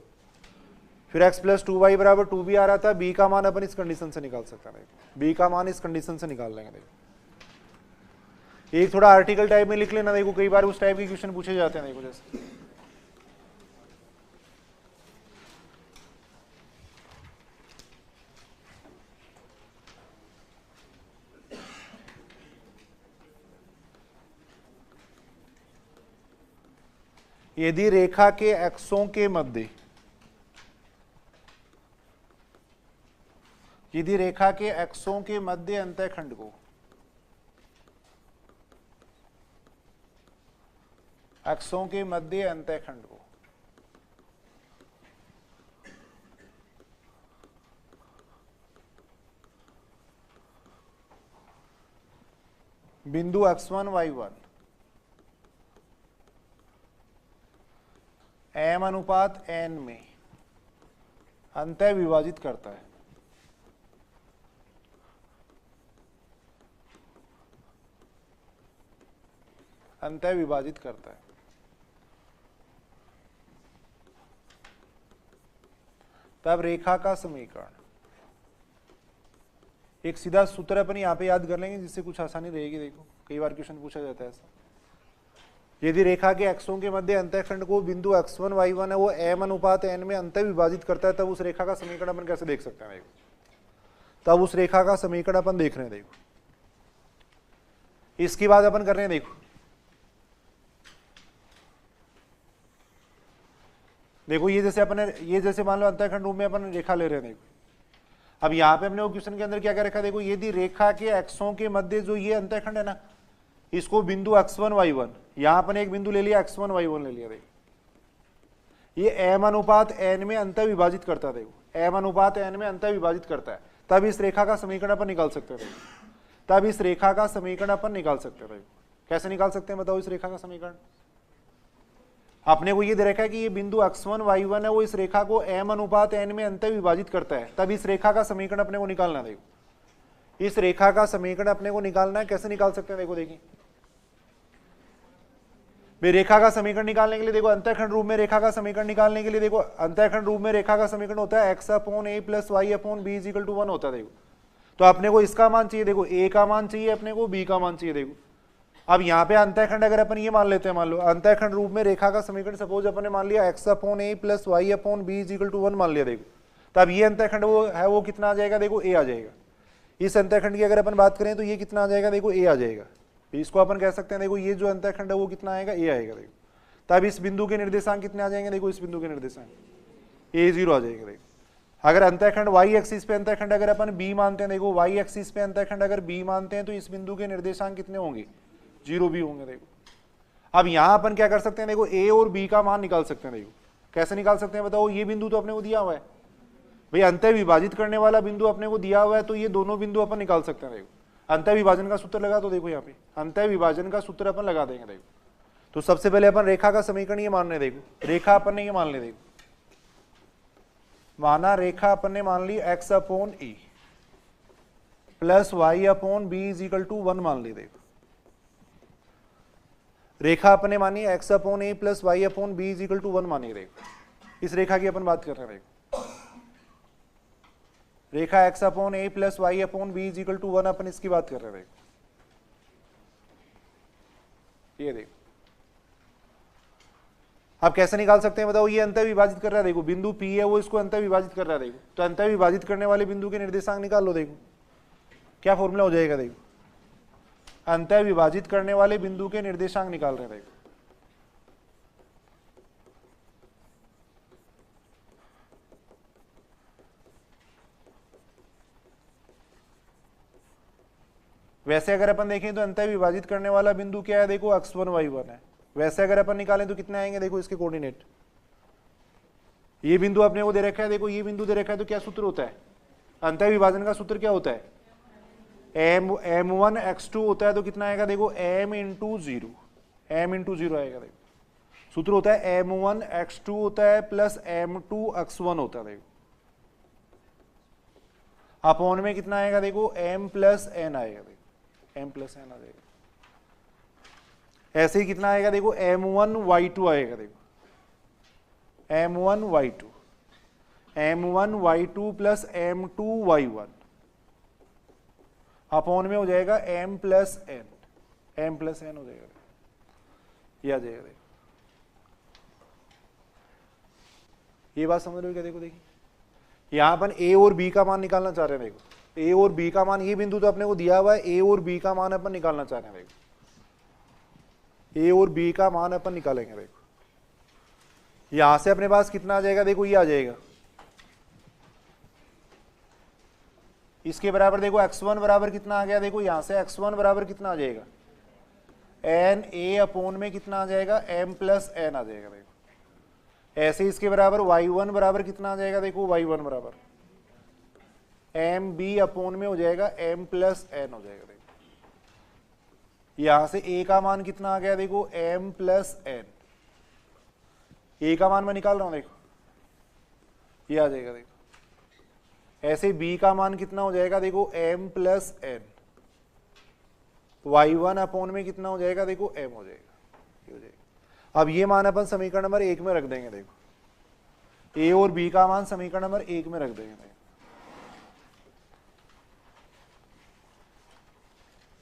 फिर x प्लस 2y बराबर 2b आ रहा था, b का मान अपन इस कंडीशन से निकाल सकते हैं, b का मान इस कंडीशन से निकाल लेंगे देखो। एक थोड़ा आर्टिकल टाइप में लिख लेना देखो, कई बार उस टाइप के क्वेश्चन पूछे जाते हैं देखो। जैसे यदि रेखा के एक्सों के मध्य, यदि रेखा के एक्सों के मध्य अंतःखंड को एक्सों के मध्य अंतःखंड को बिंदु x1 y1 m अनुपात n में अंतः विभाजित करता है, अंतः विभाजित करता है, तब रेखा का समीकरण, एक सीधा सूत्र अपन यहां पे याद कर लेंगे जिससे कुछ आसानी रहेगी। देखो कई बार क्वेश्चन पूछा जाता है ऐसा, यदि रेखा के एक्सों के मध्य अंतःखंड को बिंदु x1 y1 है वो m अनुपात n में अंतः विभाजित करता है, तब उस रेखा का समीकरण अपन कैसे देख सकते हैं देखो, तब उस रेखा का समीकरण अपन देख रहे हैं देखो। इसकी बात अपन कर रहे हैं देखो, देखो ये जैसे अपन ये जैसे मान लो अंतःखंड रूप में अपन रेखा ले रहे हैं देखो। अब यहाँ पे हमने वो क्वेश्चन के अंदर क्या क्या रखा देखो, यदि रेखा के एक्सों के मध्य जो ये अंतःखंड है ना, इसको बिंदु x1 y1, यहां अपन एक बिंदु ले लिया x1 y1 ले लिया देखो, ये m अनुपात n में अंतः विभाजित करता है देखो, m अनुपात n में अंतः विभाजित करता है, तब इस रेखा का समीकरण अपन निकाल सकते हैं देखो, तब इस रेखा का समीकरण अपन निकाल सकते हैं देखो। कैसे निकाल सकते हैं बताओ इस रेखा का समीकरण। अपने को ये दे रखा है कि ये बिंदु x1 y1 है वो इस रेखा को m अनुपात n में अंतः विभाजित करता है, तब इस रेखा का समीकरण अपने को निकालना है देखो। इस रेखा का समीकरण अपने को निकालना है, कैसे निकाल सकते हैं देखो, देखिए रेखा का समीकरण निकालने के लिए देखो, अंतःखंड रूप में रेखा का समीकरण निकालने के लिए देखो, अंतःखंड रूप में रेखा का समीकरण होता है x upon a plus y upon b is equal to 1 होता है देखो। तो अपने को इसका मान चाहिए देखो, a का मान चाहिए अपने को, b का मान चाहिए देखो। अब यहाँ पे अंतःखंड अगर अपन ये मान लेते हैं, मान लो अंतःखंड रूप में रेखा का समीकरण सपोज अपन ने मान लिया x upon a plus y upon b is equal to 1 मान लिया देखो, तब ये अंतःखंड वो है वो कितना आ जाएगा देखो, a आ जाएगा। इस अंतःखंड की अगर अपन बात करें तो ये कितना आ जाएगा देखो, a आ जाएगा। इसको अपन कह सकते हैं देखो ये जो अंतःखंड है वो कितना आएगा, ए आएगा देखो। तब इस बिंदु के निर्देशांक कितने आ जाएंगे, देखो इस बिंदु के निर्देशांक a0 आ जाएंगे देखो। अगर अंतःखंड y एक्सिस पे अंतःखंड अगर अपन b मानते हैं, देखो y एक्सिस पे अंतःखंड अगर b मानते हैं तो इस बिंदु के निर्देशांक कितने होंगे, 0 भी होंगे देखो। अब यहां अपन क्या कर सकते हैं, देखो a और b का मान निकाल सकते हैं। देखो कैसे निकाल सकते हैं बताओ, ये बिंदु तो अपने को दिया हुआ है भाई, अंतः विभाजित करने वाला बिंदु अपने को दिया हुआ है, तो ये दोनों बिंदु अपन निकाल सकते हैं। देखो अंतः विभाजन का सूत्र लगा, तो देखो यहाँ पे अंतः विभाजन का सूत्र अपन लगा देंगे। देखो तो सबसे पहले अपन रेखा का समीकरण ये मान ले, देखो रेखा अपन ने ये मान ले, देखो माना रेखा अपन ने मान ली x upon a plus y upon b is equal to 1 मान ली। देखो रेखा अपन ने मानी x upon a plus y upon b is equal to 1 मानी। देखो इस रेखा की अपन बात कर रहे हैं। देखो रेखा x upon a plus y upon b is equal to 1 अपन इसकी बात कर रहे हैं। देखो ये देखो अब कैसे निकाल सकते हैं बताओ, ये अंतः विभाजित कर रहा है। देखो बिंदु P है वो इसको अंतः विभाजित कर रहा है। देखो तो अंतः विभाजित करने वाले बिंदु के निर्देशांक निकाल लो। देखो क्या फॉर्मूला हो जाएगा, देखो अंतः विभाजित करने वाले बिंदु के निर्देशांक निकाल रहे हैं। देखो वैसे अगर अपन देखें तो अंतः विभाजित करने वाला बिंदु क्या है, देखो x1 y1 है। वैसे अगर अपन निकालें तो कितने आएंगे, देखो इसके कोऑर्डिनेट, ये बिंदु अपने को दे रखा है, देखो ये बिंदु दे रखा है, तो क्या सूत्र होता है अंतः विभाजन का सूत्र क्या होता है, m1 x2 होता है। तो कितना आएगा देखो m इंटू 0 आएगा। देखो सूत्र होता है m1 x2 होता है प्लस m2 x1 होता है। देखो अपॉन में कितना आएगा, देखो m प्लस n आएगा। देखो m प्लस n आ जाएगा। ऐसे ही कितना आएगा, देखो m1 y2 आएगा। देखो m1 y2 plus m2 y1 upon में हो जाएगा m प्लस n हो जाएगा, ये आ जाएगा। देखो ये बात समझ रहे हो क्या, देखो देखिए यहां अपन a और b का मान निकालना चाह रहे हैं। देखो a और b का मान, ये बिंदु तो अपने को दिया हुआ है, a और b का मान अपन निकालना चाह रहे हैं। देखो a और b का मान अपन निकालेंगे। देखो यहां से अपने पास कितना आ जाएगा, देखो ये आ जाएगा इसके बराबर। देखो x1 बराबर कितना आ गया, देखो यहां से x1 बराबर कितना आ जाएगा, n a अपॉन में कितना आ जाएगा, m प्लस n आ जाएगा। देखो ऐसे इसके बराबर y1 बराबर कितना आ जाएगा, देखो y1 बराबर m b अपॉन में हो जाएगा m प्लस n हो जाएगा। देखो यहां से a का मान कितना आ गया, देखो m प्लस n, a का मान मैं निकाल रहा हूं। देखो ये आ जाएगा। देखो ऐसे b का मान कितना हो जाएगा, देखो m plus n, y1 upon में कितना हो जाएगा, देखो m हो जाएगा, ये हो जाएगा। अब ये मान अपन समीकरण नंबर 1 में रख देंगे। देखो a और b का मान समीकरण नंबर 1 में रख देंगे। देखो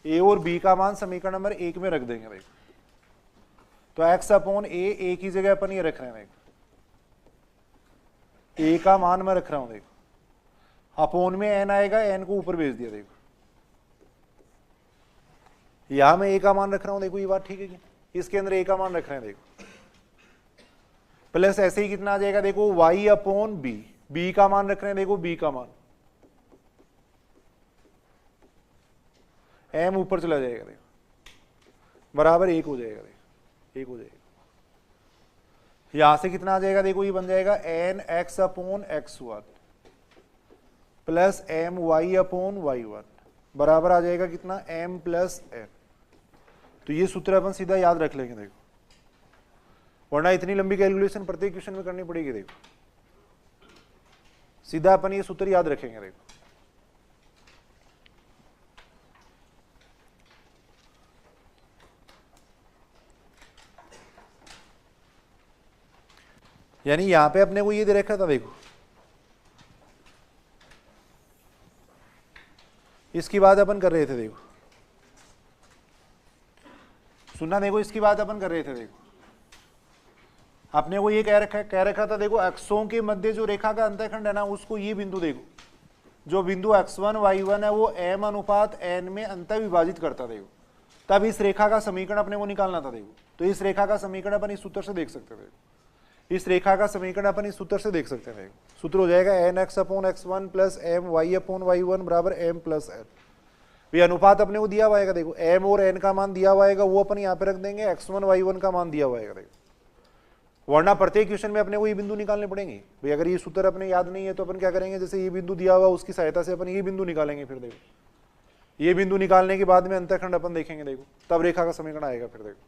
a और b का मान समीकरण नंबर 1 में रख देंगे। देखो तो x अपॉन a की जगह अपन ये रख रहे हैं। देखो a का मान मैं रख रहा हूं। देखो अपॉन में n आएगा, n को ऊपर भेज दिया। देखो यहां मैं a का मान रख रहा हूं। देखो ये बात ठीक है कि इसके अंदर a का मान रख रहे हैं। देखो प्लस ऐसे ही कितना आ जाएगा, देखो y अपॉन b का मान रख रहे हैं। देखो b का मान m ऊपर चला जाएगा। देखो बराबर 1 हो जाएगा। देखो 1 हो जाएगा। यहां से कितना आ जाएगा, देखो ये बन जाएगा n x upon x1 plus m y upon y1 बराबर आ जाएगा कितना, m प्लस n। तो ये सूत्र अपन सीधा याद रख लेंगे। देखो वरना इतनी लंबी कैलकुलेशन प्रत्येक क्वेश्चन में करनी पड़ेगी। देखो सीधा अपन ये सूत्र याद रखेंगे। देखो यानी यहां पे अपने को ये दे रखा था। देखो इसकी बात अपन कर रहे थे। देखो सुनना, देखो इसकी बात अपन कर रहे थे। देखो आपने को ये कह रखा था, देखो अक्षों के मध्य जो रेखा का अंतःखंड है ना, उसको ये बिंदु, देखो जो बिंदु x1 y1 है वो m अनुपात n में अंतः विभाजित करता। देखो तब इस रेखा का समीकरण अपने को निकालना था। देखो तो इस रेखा का समीकरण अपन इस सूत्र से देख सकते थे, इस रेखा का समीकरण अपन इस सूत्र से देख सकते थे। सूत्र हो जाएगा nx/x1 प्लस my/y1 बराबर m प्लस n। ये अनुपात अपने को दिया हुआ है, देखो m और n का मान दिया हुआ है, वो अपन यहाँ पे रख देंगे, x1 y1 का मान दिया हुआ है। देखो वरना प्रत्येक क्वेश्चन में अपने को ये बिंदु निकालने पड़ेंगे भाई। अगर ये सूत्र अपने याद नहीं है तो अपन क्या करेंगे, जैसे ये बिंदु दिया हुआ उसकी सहायता से अपन ये बिंदु निकालेंगे। फिर देखो ये बिंदु निकालने के बाद में अंतःखंड अपन देखेंगे, देखो तब रेखा का समीकरण आएगा। फिर देखो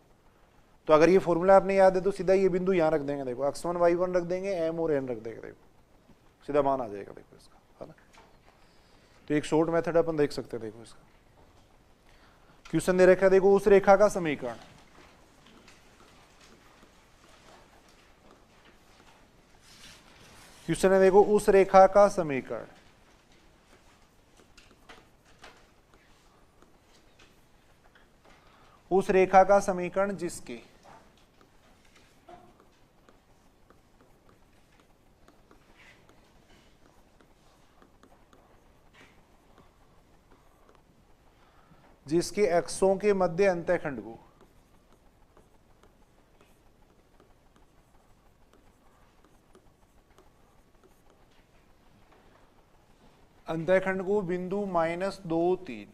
तो अगर ये फॉर्मूला आपने याद है तो सीधा ये बिंदु यहाँ रख देंगे, देखो x1 y1 रख देंगे, m और n रख देंगे, देखो सीधा मान आ जाएगा देखो इसका, है ना। तो एक शॉर्ट मेथड अपन देख सकते हैं। देखो इसका क्वेश्चन दे रखा है, देखो उस रेखा का समीकरण, क्वेश्चन है देखो उस रेखा का समीकरण उस रेखा का समीकरण जिसके अक्षों के मध्य अंतःखंड को बिंदु -2, 3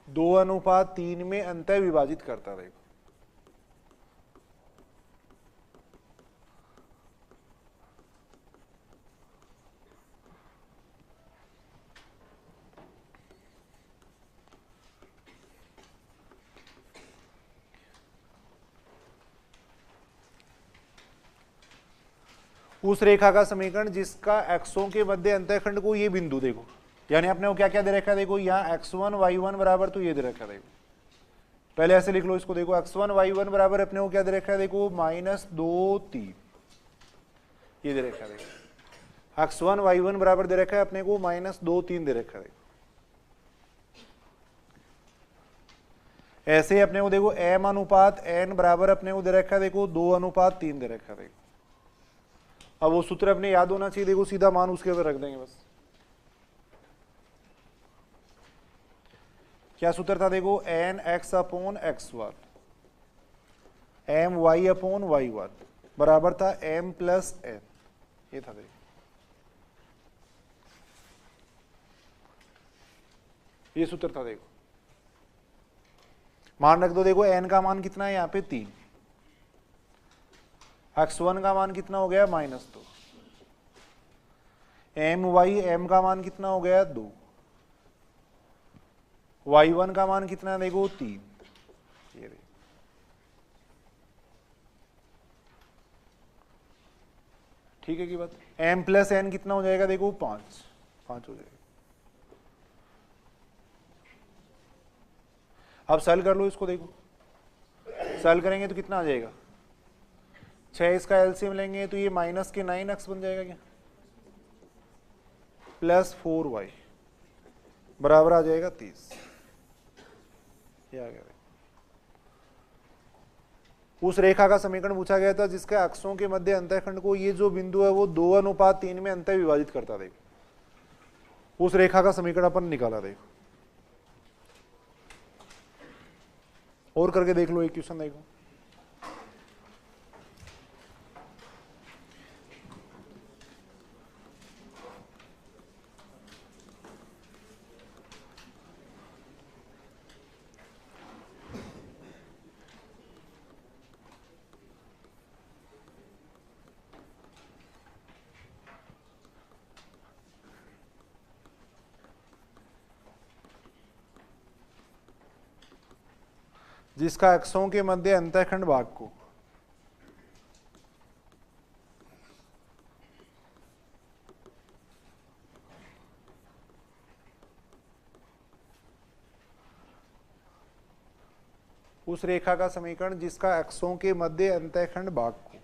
2:3 में अंतः विभाजित करता रहेगा। उस रेखा का समीकरण जिसका अक्षों के मध्य अंतःखंड को ये बिंदु, देखो यानी अपने को क्या क्या दे रखा है, देखो यहाँ x1 y1 बराबर तो ये दे रखा है। देखो पहले ऐसे लिख लो इसको, देखो x1 y1 बराबर अपने को क्या दे रखा है, देखो -2, 3 ये दे रखा है। देखो x1 y1 बराबर दे रखा है अपने को -2, 3 दे रखा है। ऐसे अपने को देखो m/n बराबर अपने को दे रखा है, देखो 2:3 दे रखा है। देखो अब वो सूत्र अपने याद होना चाहिए, देखो सीधा मान उसके ऊपर रख देंगे बस। क्या सूत्र था, देखो nx/x1 my/y1 बराबर था m प्लस n, ये था। देखो ये सूत्र था। देखो मान रख दो, देखो n का मान कितना है यहाँ पे 3, x1 का मान कितना हो गया -2, m का मान कितना हो गया 2, y1 का मान कितना है, देखो 3। ये देखो ठीक है की बात। m प्लस n कितना हो जाएगा, देखो 5 हो जाएगा। अब सॉल्व कर लो इसको, देखो सॉल्व करेंगे तो कितना आ जाएगा, 6 इसका एलसीएम लेंगे तो ये -9x बन जाएगा क्या, +4y बराबर आ जाएगा 30। ये आ गया। उस रेखा का समीकरण पूछा गया था जिसके अक्षों के मध्य अंतःखंड को ये जो बिंदु है वो 2:3 में अंतः विभाजित करता। देखो उस रेखा का समीकरण अपन निकाला। देखो और करके देख लो एक क्वेश्चन, देखो जिसका अक्षों के मध्य अंतःखंड भाग को उस रेखा का समीकरण जिसका अक्षों के मध्य अंतःखंड भाग को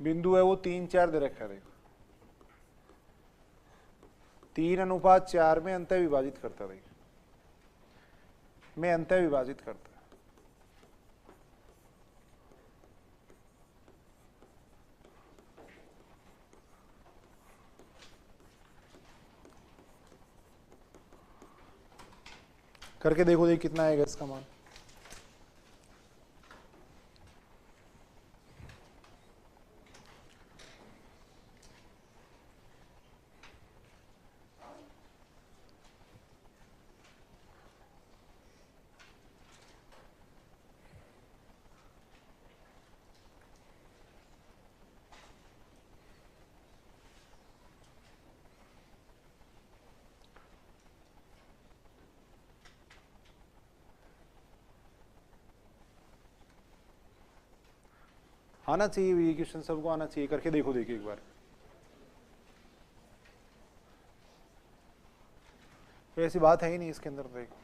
बिंदु है वो 3, 4 दे रखा है। देखो 3:4 में अंतः विभाजित करता। देखो में अंतः विभाजित करता है। करके देखो देखिए कितना आएगा इसका मान। आना चाहिए ये क्वेश्चन, सबको आना चाहिए। करके देखो देखिए एक बार। कोई ऐसी बात है ही नहीं इसके अंदर। देखो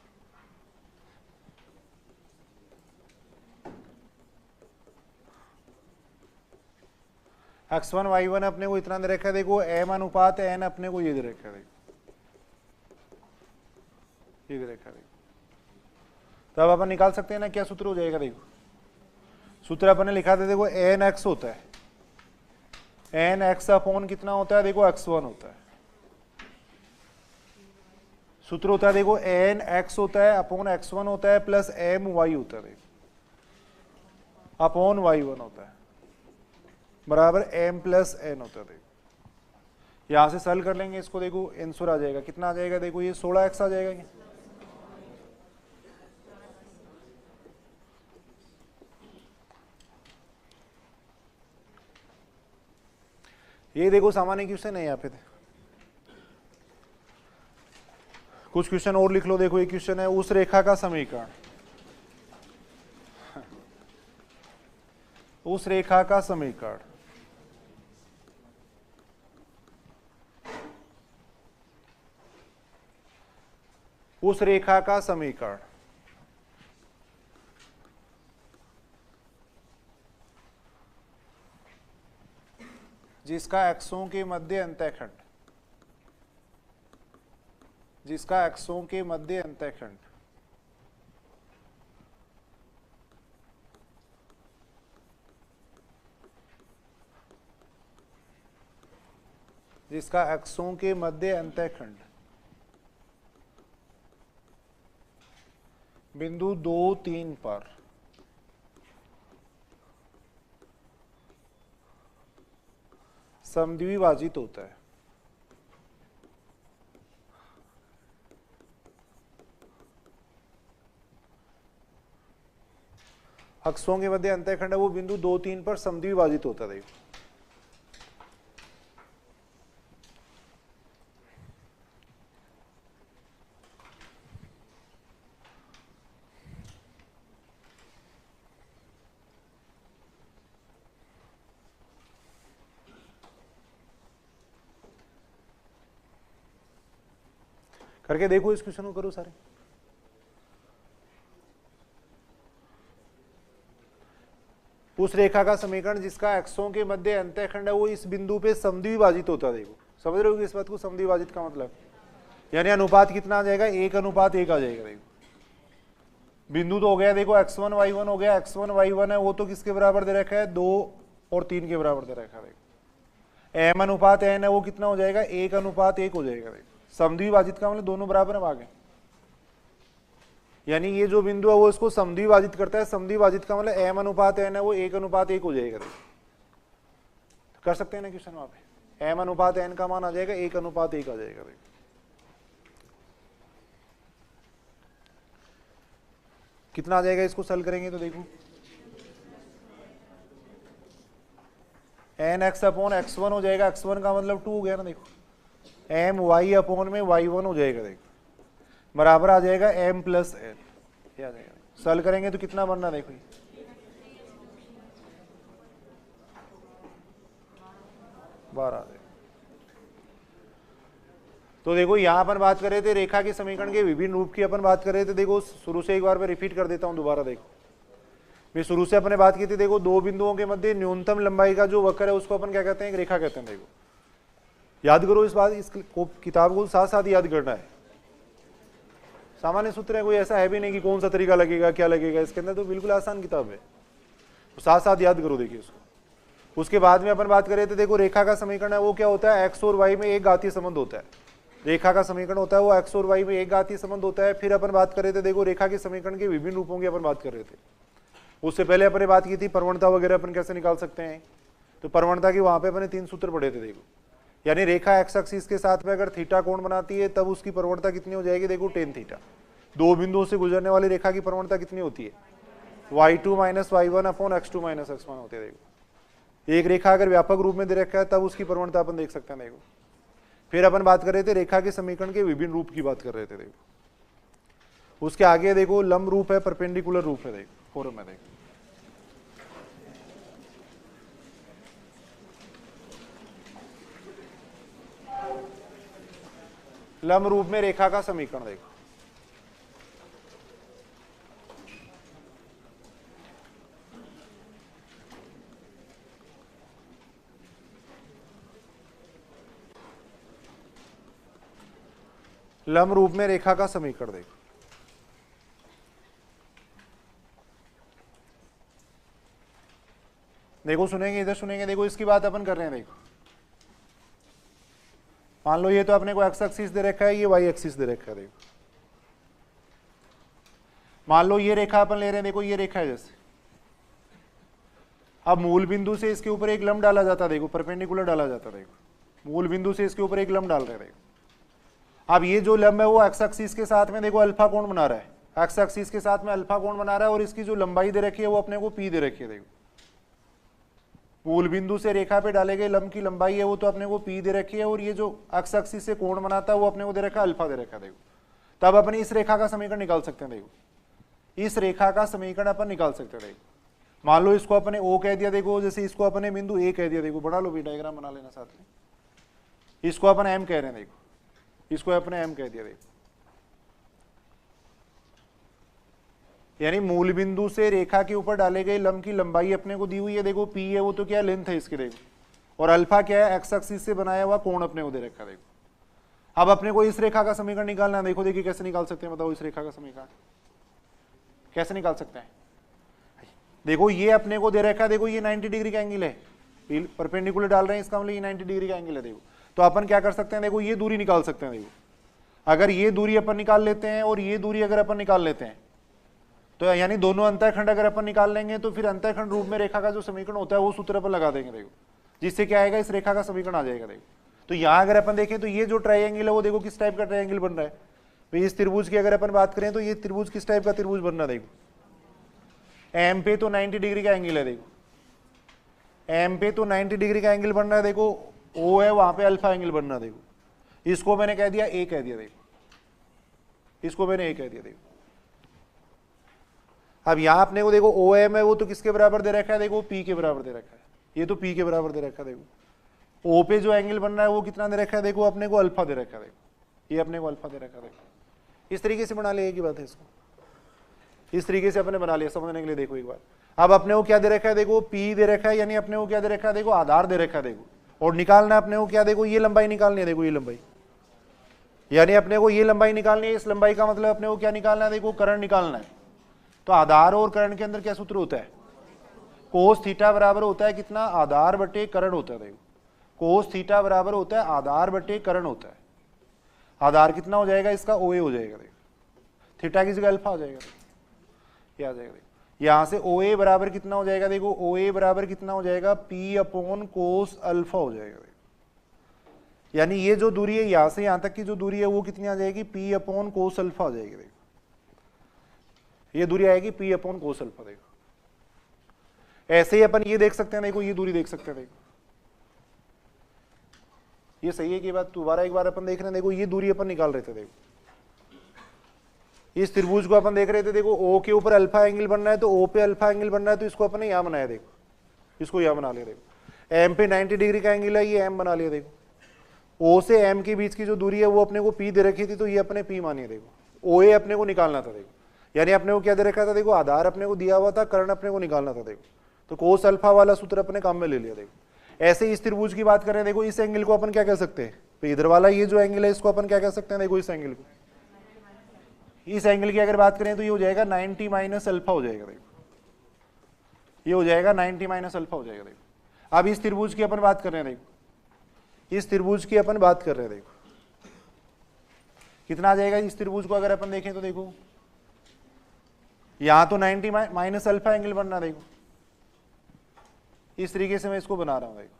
x1 y1 अपने को इतना दे रखा है, देखो m अनुपात n अपने को ये दे रखा है, देखो ये दे रखा है। देखो तो अब अपन निकाल सकते हैं ना, क्या सूत्र हो जाएगा। देखो सूत्र अपन ने लिखा था, देखो एन एक्स होता है, एन एक्स अपॉन कितना होता है, देखो x1 होता है। सूत्र होता है देखो एन एक्स होता है अपॉन x1 होता है प्लस एम वाई होता है, देखो अपॉन y1 होता है बराबर एम प्लस एन होता है। देखो यहां से सॉल्व कर लेंगे इसको, देखो आंसर आ जाएगा कितना आ जाएगा, देखो ये 16x आ जाएगा। ये देखो सामान्य क्वेश्चन है यहाँ पे। कुछ क्वेश्चन और लिख लो। देखो ये क्वेश्चन है, उस रेखा का समीकरण, उस रेखा का समीकरण उस रेखा का समीकरण जिसका एक्सों के मध्य अंतःखंड, जिसका एक्सों के मध्य अंतःखंड जिसका एक्सों के मध्य अंतःखंड बिंदु 2, 3 पर समद्विभाजित होता है। अक्षों के मध्य अंतःखंड है वो बिंदु 2, 3 पर समद्विभाजित होता है। देखो करके देखो इस क्वेश्चन को, करो सारे। उस रेखा का समीकरण जिसका एक्सों के मध्य अंतःखंड है वो इस बिंदु पे समद्विभाजित होता है। देखो समझ रहे हो इस बात को, समद्विभाजित का मतलब यानी अनुपात कितना आ जाएगा, 1:1 आ जाएगा। देखो बिंदु तो हो गया, देखो x1 y1 हो गया, x1 y1 है वो तो किसके बराबर दे रखा है, 2 और 3 के बराबर दे रखा है। देखो m अनुपात n है वो कितना हो जाएगा, 1:1 हो जाएगा। देखो समद्विभाजित का मतलब दोनों बराबर है आगे, यानी ये जो बिंदु है वो इसको समद्विभाजित करता है। समद्विभाजित का मतलब m अनुपात n है वो 1:1 हो जाएगा। कर सकते हैं ना क्वेश्चन वहां पे, m अनुपात n का मान आ जाएगा 1:1 आ जाएगा। कितना आ जाएगा, इसको सॉल्व करेंगे तो देखो एन एक्स अपॉन x1 हो जाएगा, x1 का मतलब 2 हो गया ना। देखो एम वाई अपॉन में y1 हो जाएगा, देखो बराबर आ जाएगा m प्लस एन, ये आ जाएगा। सॉल्व करेंगे तो कितना बनना, देखो 12 आ जाएगा। तो देखो यहां अपन बात कर रहे थे रेखा के समीकरण के विभिन्न रूप की अपन बात कर रहे थे। देखो शुरू से एक बार मैं रिपीट कर देता हूं दोबारा। देखो मैं शुरू से अपने बात की थी, देखो दो बिंदुओं के मध्य न्यूनतम लंबाई का जो वक्र है उसको अपन क्या कहते हैं, एक रेखा कहते हैं। देखो याद करो इस बात, इस किताब को साथ साथ याद करना है। सामान्य सूत्र है, कोई ऐसा है भी नहीं कि कौन सा तरीका लगेगा क्या लगेगा इसके अंदर, तो बिल्कुल आसान किताब है, तो साथ साथ याद करो। देखिए उसको उसके बाद में अपन बात कर रहे थे, देखो रेखा का समीकरण है वो क्या होता है, एक्स और वाई में एक घातीय संबंध होता है। रेखा का समीकरण होता है वो एक्स और वाई में एक घातीय संबंध होता है। फिर अपन बात कर रहे थे, देखो रेखा के समीकरण के विभिन्न रूपों की अपन बात कर रहे थे। उससे पहले अपन ने बात की थी प्रवणता वगैरह अपन कैसे निकाल सकते हैं। तो प्रवणता की वहां पे अपने 3 सूत्र पढ़े थे। देखो यानी रेखा एक्स एक्सिस के साथ में अगर थीटा कोण बनाती है तब उसकी प्रवणता कितनी हो जाएगी, देखो टेन थीटा। दो बिंदुओं से गुजरने वाली रेखा की प्रवणता कितनी होती है, y2 minus y1 upon x2 minus x1 होती है। देखो एक रेखा अगर व्यापक रूप में दे रखा है तब उसकी प्रवणता अपन देख सकते हैं। देखो फिर अपन बात कर रहे थे रेखा के समीकरण के विभिन्न रूप की बात कर रहे थे। देखो उसके आगे देखो लंब रूप है, परपेंडिकुलर रूप है। देखो फोरम में देखो लंब रूप में रेखा का समीकरण। देखो लंब रूप में रेखा का समीकरण। देखो देखो सुनेंगे, इधर सुनेंगे। देखो इसकी बात अपन कर रहे हैं। देखो मान लो ये तो अपने को एक्स एक्सिस दे रखा है, ये वाई एक्सिस दे रखा है। देखो मान लो ये रेखा अपन ले रहे हैं। देखो ये रेखा है जैसे, अब मूल बिंदु से इसके ऊपर एक लंब डाला जाता है। देखो परपेंडिकुलर डाला जाता है। देखो मूल बिंदु से इसके ऊपर एक लंब डाल रहे हैं। देखो अब ये जो लंब है वो एक्स एक्सिस के साथ में देखो अल्फा कोण बना रहा है। एक्स एक्सिस के साथ में अल्फा कोण बना रहा है और इसकी जो लंबाई दे रखी है वो अपने को पी दे रखी है। देखो मूल बिंदु से रेखा पे डाले गए लंब की लंबाई है वो तो अपने को पी दे रखी है और ये जो एक्स एक्सिस से कोण बनाता है वो अपने को दे रखा है अल्फा दे रखा है। देखो तब अपन इस रेखा का समीकरण निकाल सकते हैं। देखो इस रेखा का समीकरण अपन निकाल सकते हैं। देखो मान लो इसको अपने ओ कह दिया। देखो जैसे इसको अपने बिंदु ए कह दिया। देखो बना लो भी, डायग्राम बना लेना साथ में। इसको अपन एम कह रहे हैं। देखो इसको अपने एम कह दिया। देखो यानी मूल बिंदु से रेखा के ऊपर डाले गए लंब की लंबाई अपने को दी हुई है। देखो पी है वो तो क्या लेंथ है इसकी। देखो और अल्फा क्या है, एक्स एक्सिस से बनाया हुआ कोण अपने को दे रखा। देखो अब अपने को इस रेखा का समीकरण निकालना है। देखो देखिए कैसे निकाल सकते हैं, बताओ इस रेखा का समीकरण कैसे निकाल सकते हैं। देखो ये अपने को दे रखा है। देखो ये 90 डिग्री का एंगल है, परपेंडिकुलर डाल रहे हैं, इसका मतलब ये 90 डिग्री का एंगल है। देखो तो अपन क्या कर सकते हैं, देखो ये दूरी निकाल सकते हैं। देखो अगर ये दूरी अपन निकाल लेते हैं और ये दूरी अगर अपन निकाल लेते हैं तो यानी दोनों अंतःखंड अगर अपन निकाल लेंगे तो फिर अंतःखंड रूप में रेखा का जो समीकरण होता है वो सूत्र अपन लगा देंगे। देखो जिससे क्या आएगा, इस रेखा का समीकरण आ जाएगा। देखो तो यहाँ अगर अपन देखें तो ये जो ट्रायंगल है वो देखो किस टाइप का ट्रायंगल बन रहा है। भाई इस त्रिभुज की अगर अपन बात करें तो ये त्रिभुज किस टाइप का त्रिभुज बन रहा है। देखो एम पे तो 90 डिग्री का एंगल है। देखो एम पे तो 90 डिग्री का एंगल बन रहा है। देखो ओ है वहां पे अल्फा एंगल बन रहा है। देखो इसको मैंने कह दिया ए कह दिया। देखो इसको मैंने ए कह दिया। देखो अब यहां अपने को देखो ओ एम है वो तो किसके बराबर दे रखा है, देखो पी के बराबर दे रखा है। ये तो पी के बराबर दे रखा है। देखो ओ पे जो एंगल बन रहा है वो कितना दे रखा है, देखो अपने को अल्फा दे रखा है। देखो ये अपने को अल्फा दे रखा है। देखो इस तरीके से बना लिया की बात है, इसको इस तरीके से अपने बना लिया समझने के लिए। देखो एक बार अब अपने को क्या दे रखा है, देखो पी दे रखा है, यानी अपने को क्या दे रखा है, देखो आधार दे रखा है। देखो और निकालना है अपने को क्या, देखो ये लंबाई निकालनी है। देखो ये लंबाई यानी अपने को ये लंबाई निकालनी है। इस लंबाई का मतलब अपने को क्या निकालना है, देखो कर्ण निकालना है। तो आधार और कर्ण के अंदर क्या सूत्र होता है, कोस थीटा बराबर होता है कितना, आधार बटे कर्ण होता है। देखो कोस थीटा बराबर होता है आधार बटे कर्ण होता है। आधार कितना हो जाएगा इसका, ओए हो जाएगा। देखो थीटा की जगह अल्फा हो जाएगा। क्या आ जाएगा, देखो यहां से ओए बराबर कितना हो जाएगा, देखो ओए बराबर कितना हो जाएगा, पी अपॉन कोस अल्फा हो जाएगा। देखो यानी ये जो दूरी है यहां से यहां तक की जो दूरी है वो कितनी आ जाएगी, पी अपॉन कोस अल्फा हो जाएगी। देखो ये दूरी आएगी पी अपॉन कोस अल्फा। देखो ऐसे ही अपन ये देख सकते हैं। देखो ये दूरी देख सकते हैं। देखो ये सही है कि बात, दोबारा एक बार अपन देख रहे हैं। देखो ये दूरी अपन निकाल रहे थे। देखो इस त्रिभुज को अपन देख रहे थे। देखो ओ के ऊपर अल्फा एंगल बन रहा है तो ओ पे अल्फा एंगल बन रहा है तो इसको अपन ने यहां बनाया। देखो इसको यहां बना लिया। देखो एम पे 90 डिग्री का एंगल है, ये एम बना लिया। देखो ओ से एम के बीच की जो दूरी है वो अपने को पी दे रखी थी तो ये अपने पी मानी है। देखो ओ ए अपने को निकालना था। देखो यानी अपने को क्या दे रखा था, देखो आधार अपने को दिया हुआ था, कर्ण अपने को निकालना था। देखो तो कोस अल्फा वाला सूत्र अपने काम में ले लिया। देखो ऐसे इस त्रिभुज की बात करें, देखो इस एंगल को अपन क्या कह सकते हैं, तो इधर वाला ये जो एंगल है इसको अपन क्या कह सकते हैं, देखो इस एंगल को, इस एंगल की अगर बात करें तो ये हो जाएगा 90 माइनस अल्फा हो जाएगा। देखो ये हो जाएगा 90 माइनस अल्फा हो जाएगा। देखो अब इस त्रिभुज की अपन बात कर रहे हैं। देखो इस त्रिभुज की अपन बात कर रहे हैं। देखो कितना आ जाएगा इस त्रिभुज को अगर अपन देखें तो देखो यहां तो 90 माइनस अल्फा एंगल बनना, देखो इस तरीके से मैं इसको बना रहा हूं, देखो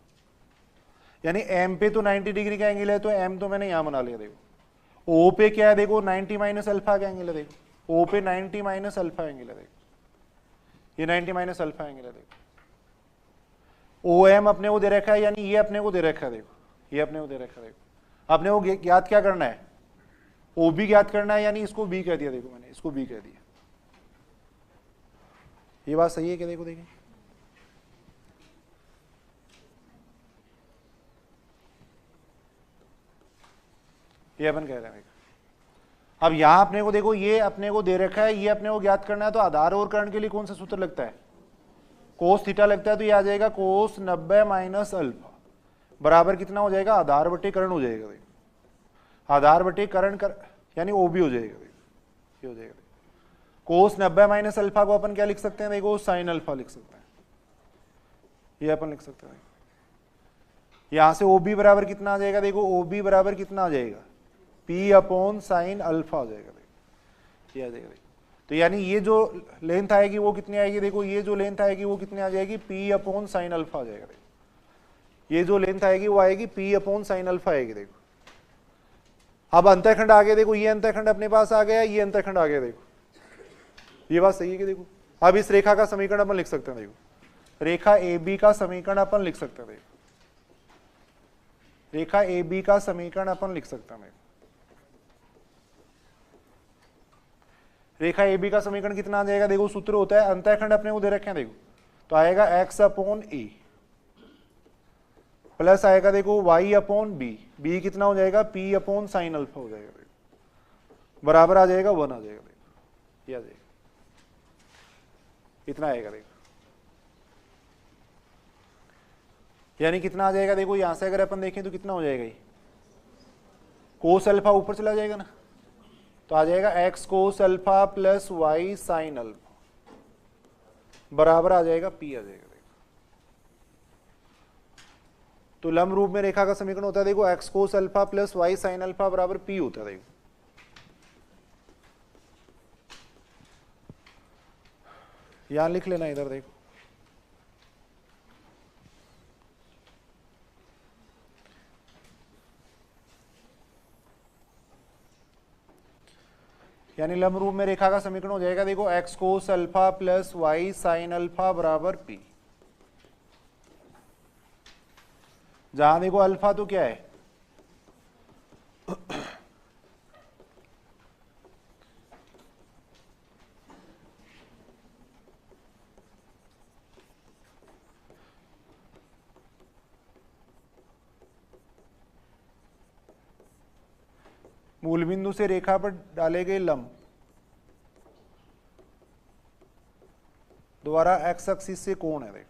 यानी एम पे तो 90 डिग्री का एंगल है, तो एम तो मैंने यहां बना लिया। देखो ओ पे क्या है, देखो 90 माइनस अल्फा का एंगल है, देखो ओ पे 90 माइनस अल्फा एंगल है, देखो ये 90 माइनस अल्फा एंगल है। देखो ओ एम अपने को दे रखा है, यानी ये अपने को दे रखा है, देखो ये अपने को दे रखा है। देखो अपने को ज्ञात क्या करना है, ओ बी ज्ञात करना है, यानी इसको बी कह दिया। देखो मैंने इसको बी कह दिया। ये बात सही है क्या? देखो देखिए ये अपन कह रहे हैं। अब यहां अपने को देखो ये अपने को दे रखा है, ये अपने को ज्ञात करना है, तो आधार और कर्ण के लिए कौन सा सूत्र लगता है? कोस थीटा लगता है। तो ये आ जाएगा कोस 90 माइनस अल्फा बराबर कितना हो जाएगा? आधार बटे कर्ण हो जाएगा। देखो आधार बटे कर्ण कर यानी ओ बी हो जाएगा। देखो ये हो जाएगा। कोस 90 माइनस अल्फा को अपन क्या लिख सकते हैं? देखो साइन अल्फा लिख सकते हैं, ये अपन लिख सकते हैं। यहां से ओ बी बराबर कितना आ जाएगा? देखो ओ बी बराबर कितना आ जाएगा? P अपॉन साइन अल्फा हो जाएगा। देखो ये आ जाएगा। देखो तो यानी ये जो लेंथ आएगी वो कितनी आएगी? देखो ये जो लेंथ आएगी वो कितनी आ जाएगी? P अपॉन साइन अल्फा आ जाएगा। देखो ये जो लेंथ आएगी वो आएगी P अपॉन साइन अल्फा आएगी। देखो अब अंतःखंड आ गया। देखो ये अंतःखंड अपने पास आ गया, ये अंतःखंड आ गया। देखो ये बात सही है कि देखो अब इस रेखा का समीकरण अपन लिख सकते हैं। देखो रेखा ए बी का समीकरण अपन लिख सकते हैं। देखो रेखा ए बी का समीकरण अपन लिख सकते हैं। रेखा ए बी का समीकरण कितना आ जाएगा? देखो सूत्र होता है, अंतःखंड अपने को दे रखे हैं। देखो तो आएगा x अपॉन ए प्लस आएगा देखो y अपॉन बी, बी कितना हो जाएगा? P अपॉन साइन अल्फा हो जाएगा। देखो बराबर आ जाएगा 1 आ जाएगा। देखो ये आ जाएगा, इतना आएगा। देखो यानी कितना आ जाएगा? देखो यहां से अगर अपन देखें तो कितना हो जाएगा? ये कोस अल्फा ऊपर चला जाएगा ना, तो आ जाएगा x कोस alpha plus y sign alpha बराबर आ जाएगा P आ जाएगा। देखो तो लंब रूप में रेखा का समीकरण होता है, देखो x कोस alpha plus y sign alpha बराबर P होता है। देखो यहां लिख लेना, इधर देखो यानी लंब रूप में रेखा का समीकरण हो जाएगा, देखो x कोस alpha plus y sign alpha बराबर P। जहां देखो अल्फा तो क्या है? मूल बिंदु से रेखा पर डाले गए लंब द्वारा एक्स एक्सिस से कोण है। देखो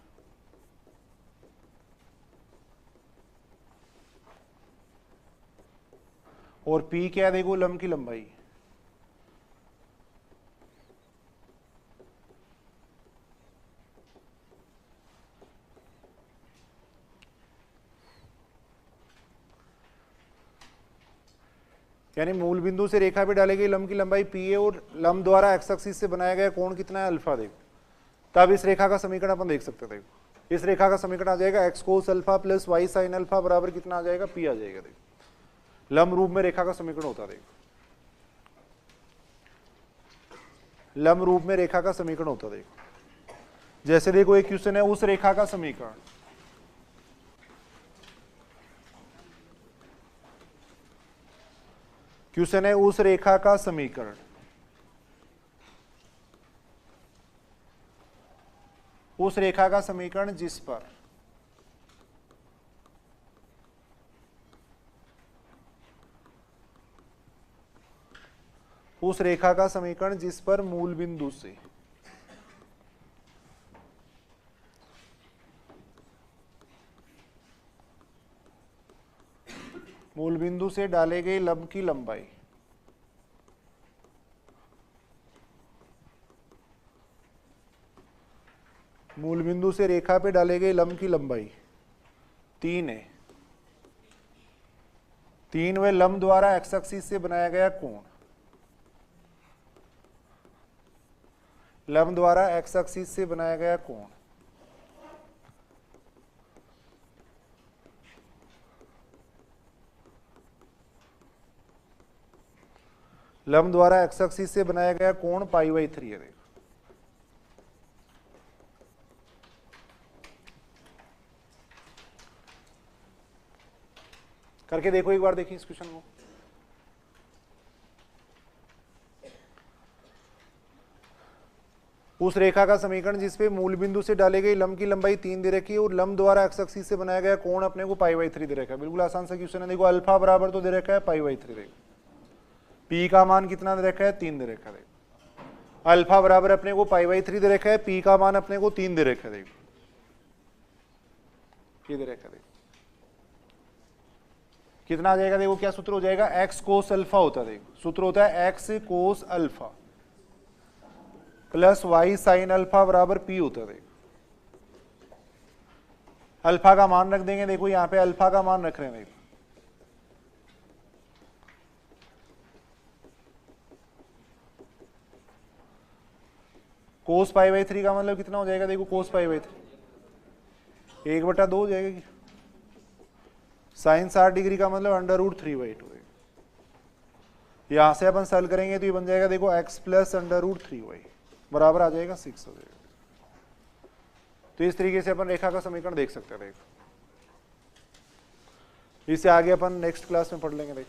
और P क्या है? देखो लंब की लंबाई। यानी मूल बिंदु से रेखा पे डाले गई लंब की लंबाई P है और लंब द्वारा एक्स एक्सिस से बनाया गया कोण कितना है? अल्फा। देखो तब इस रेखा का समीकरण अपन देख सकते हैं। देखो इस रेखा का समीकरण आ जाएगा x कोस alpha plus y sign alpha बराबर कितना आ जाएगा? P आ जाएगा। देखो लंब रूप में रेखा का समीकरण होता है। देखो लंब रूप में रेखा का समीकरण होता है। देखो जैसे देखो एक क्वेश्चन है, उस रेखा का समीकरण, क्वेश्चन है उस रेखा का समीकरण, उस रेखा का समीकरण जिस पर उस रेखा का समीकरण जिस पर मूल बिंदु से डाले गए लंब की लंबाई मूल बिंदु से रेखा पे डाले गए लंब की लंबाई 3 है 3वें लंब द्वारा एक्स एक्सिस से बनाया गया कोण, लंब द्वारा एक्स एक्सिस से बनाया गया कोण लंब द्वारा एक्स एक्सिस से बनाया गया कोण π/3 है। देखो करके देखो एक बार, देखिए इस क्वेश्चन को। उस रेखा का समीकरण जिसपे मूल बिंदु से डाले गई लंब की लंबाई 3 दे रखी है और लंब द्वारा एक्स एक्सिस से बनाया गया कोण अपने को π/3 दे रखा है। बिल्कुल आसान सा क्वेश्चन है। देखो अल्फा बराबर तो दे रखा है π/3, देखो पी का मान कितना दे रखा है 3 दे रखा है। देखो अल्फा बराबर अपने को π/3 दे रखा है, पी का मान अपने को 3 दे रखा है। देखो ये दे रखा है, देखो कितना आ जाएगा। देखो क्या सूत्र हो जाएगा, एक्स कोस अल्फा होता है। देखो सूत्र होता है x cos alpha plus y sine alpha बराबर पी होता है। देखो अल्फा का मान रख देंगे, देखो यहां पे अल्फा का मान रख रहे हैं। देखो कोस π/3 का मतलब कितना हो जाएगा। देखो कोस π/3 1/2 हो जाएगा। साइन 60 डिग्री का मतलब √3/2 होगा। यहां से अपन सॉल्व करेंगे तो ये बन जाएगा, देखो x प्लस √3y बराबर आ जाएगा 6 हो जाएगा। तो इस तरीके से अपन रेखा का समीकरण देख सकते हैं। देखो इससे आगे अपन नेक्स्ट क्लास में पढ़ लेंगे। देखो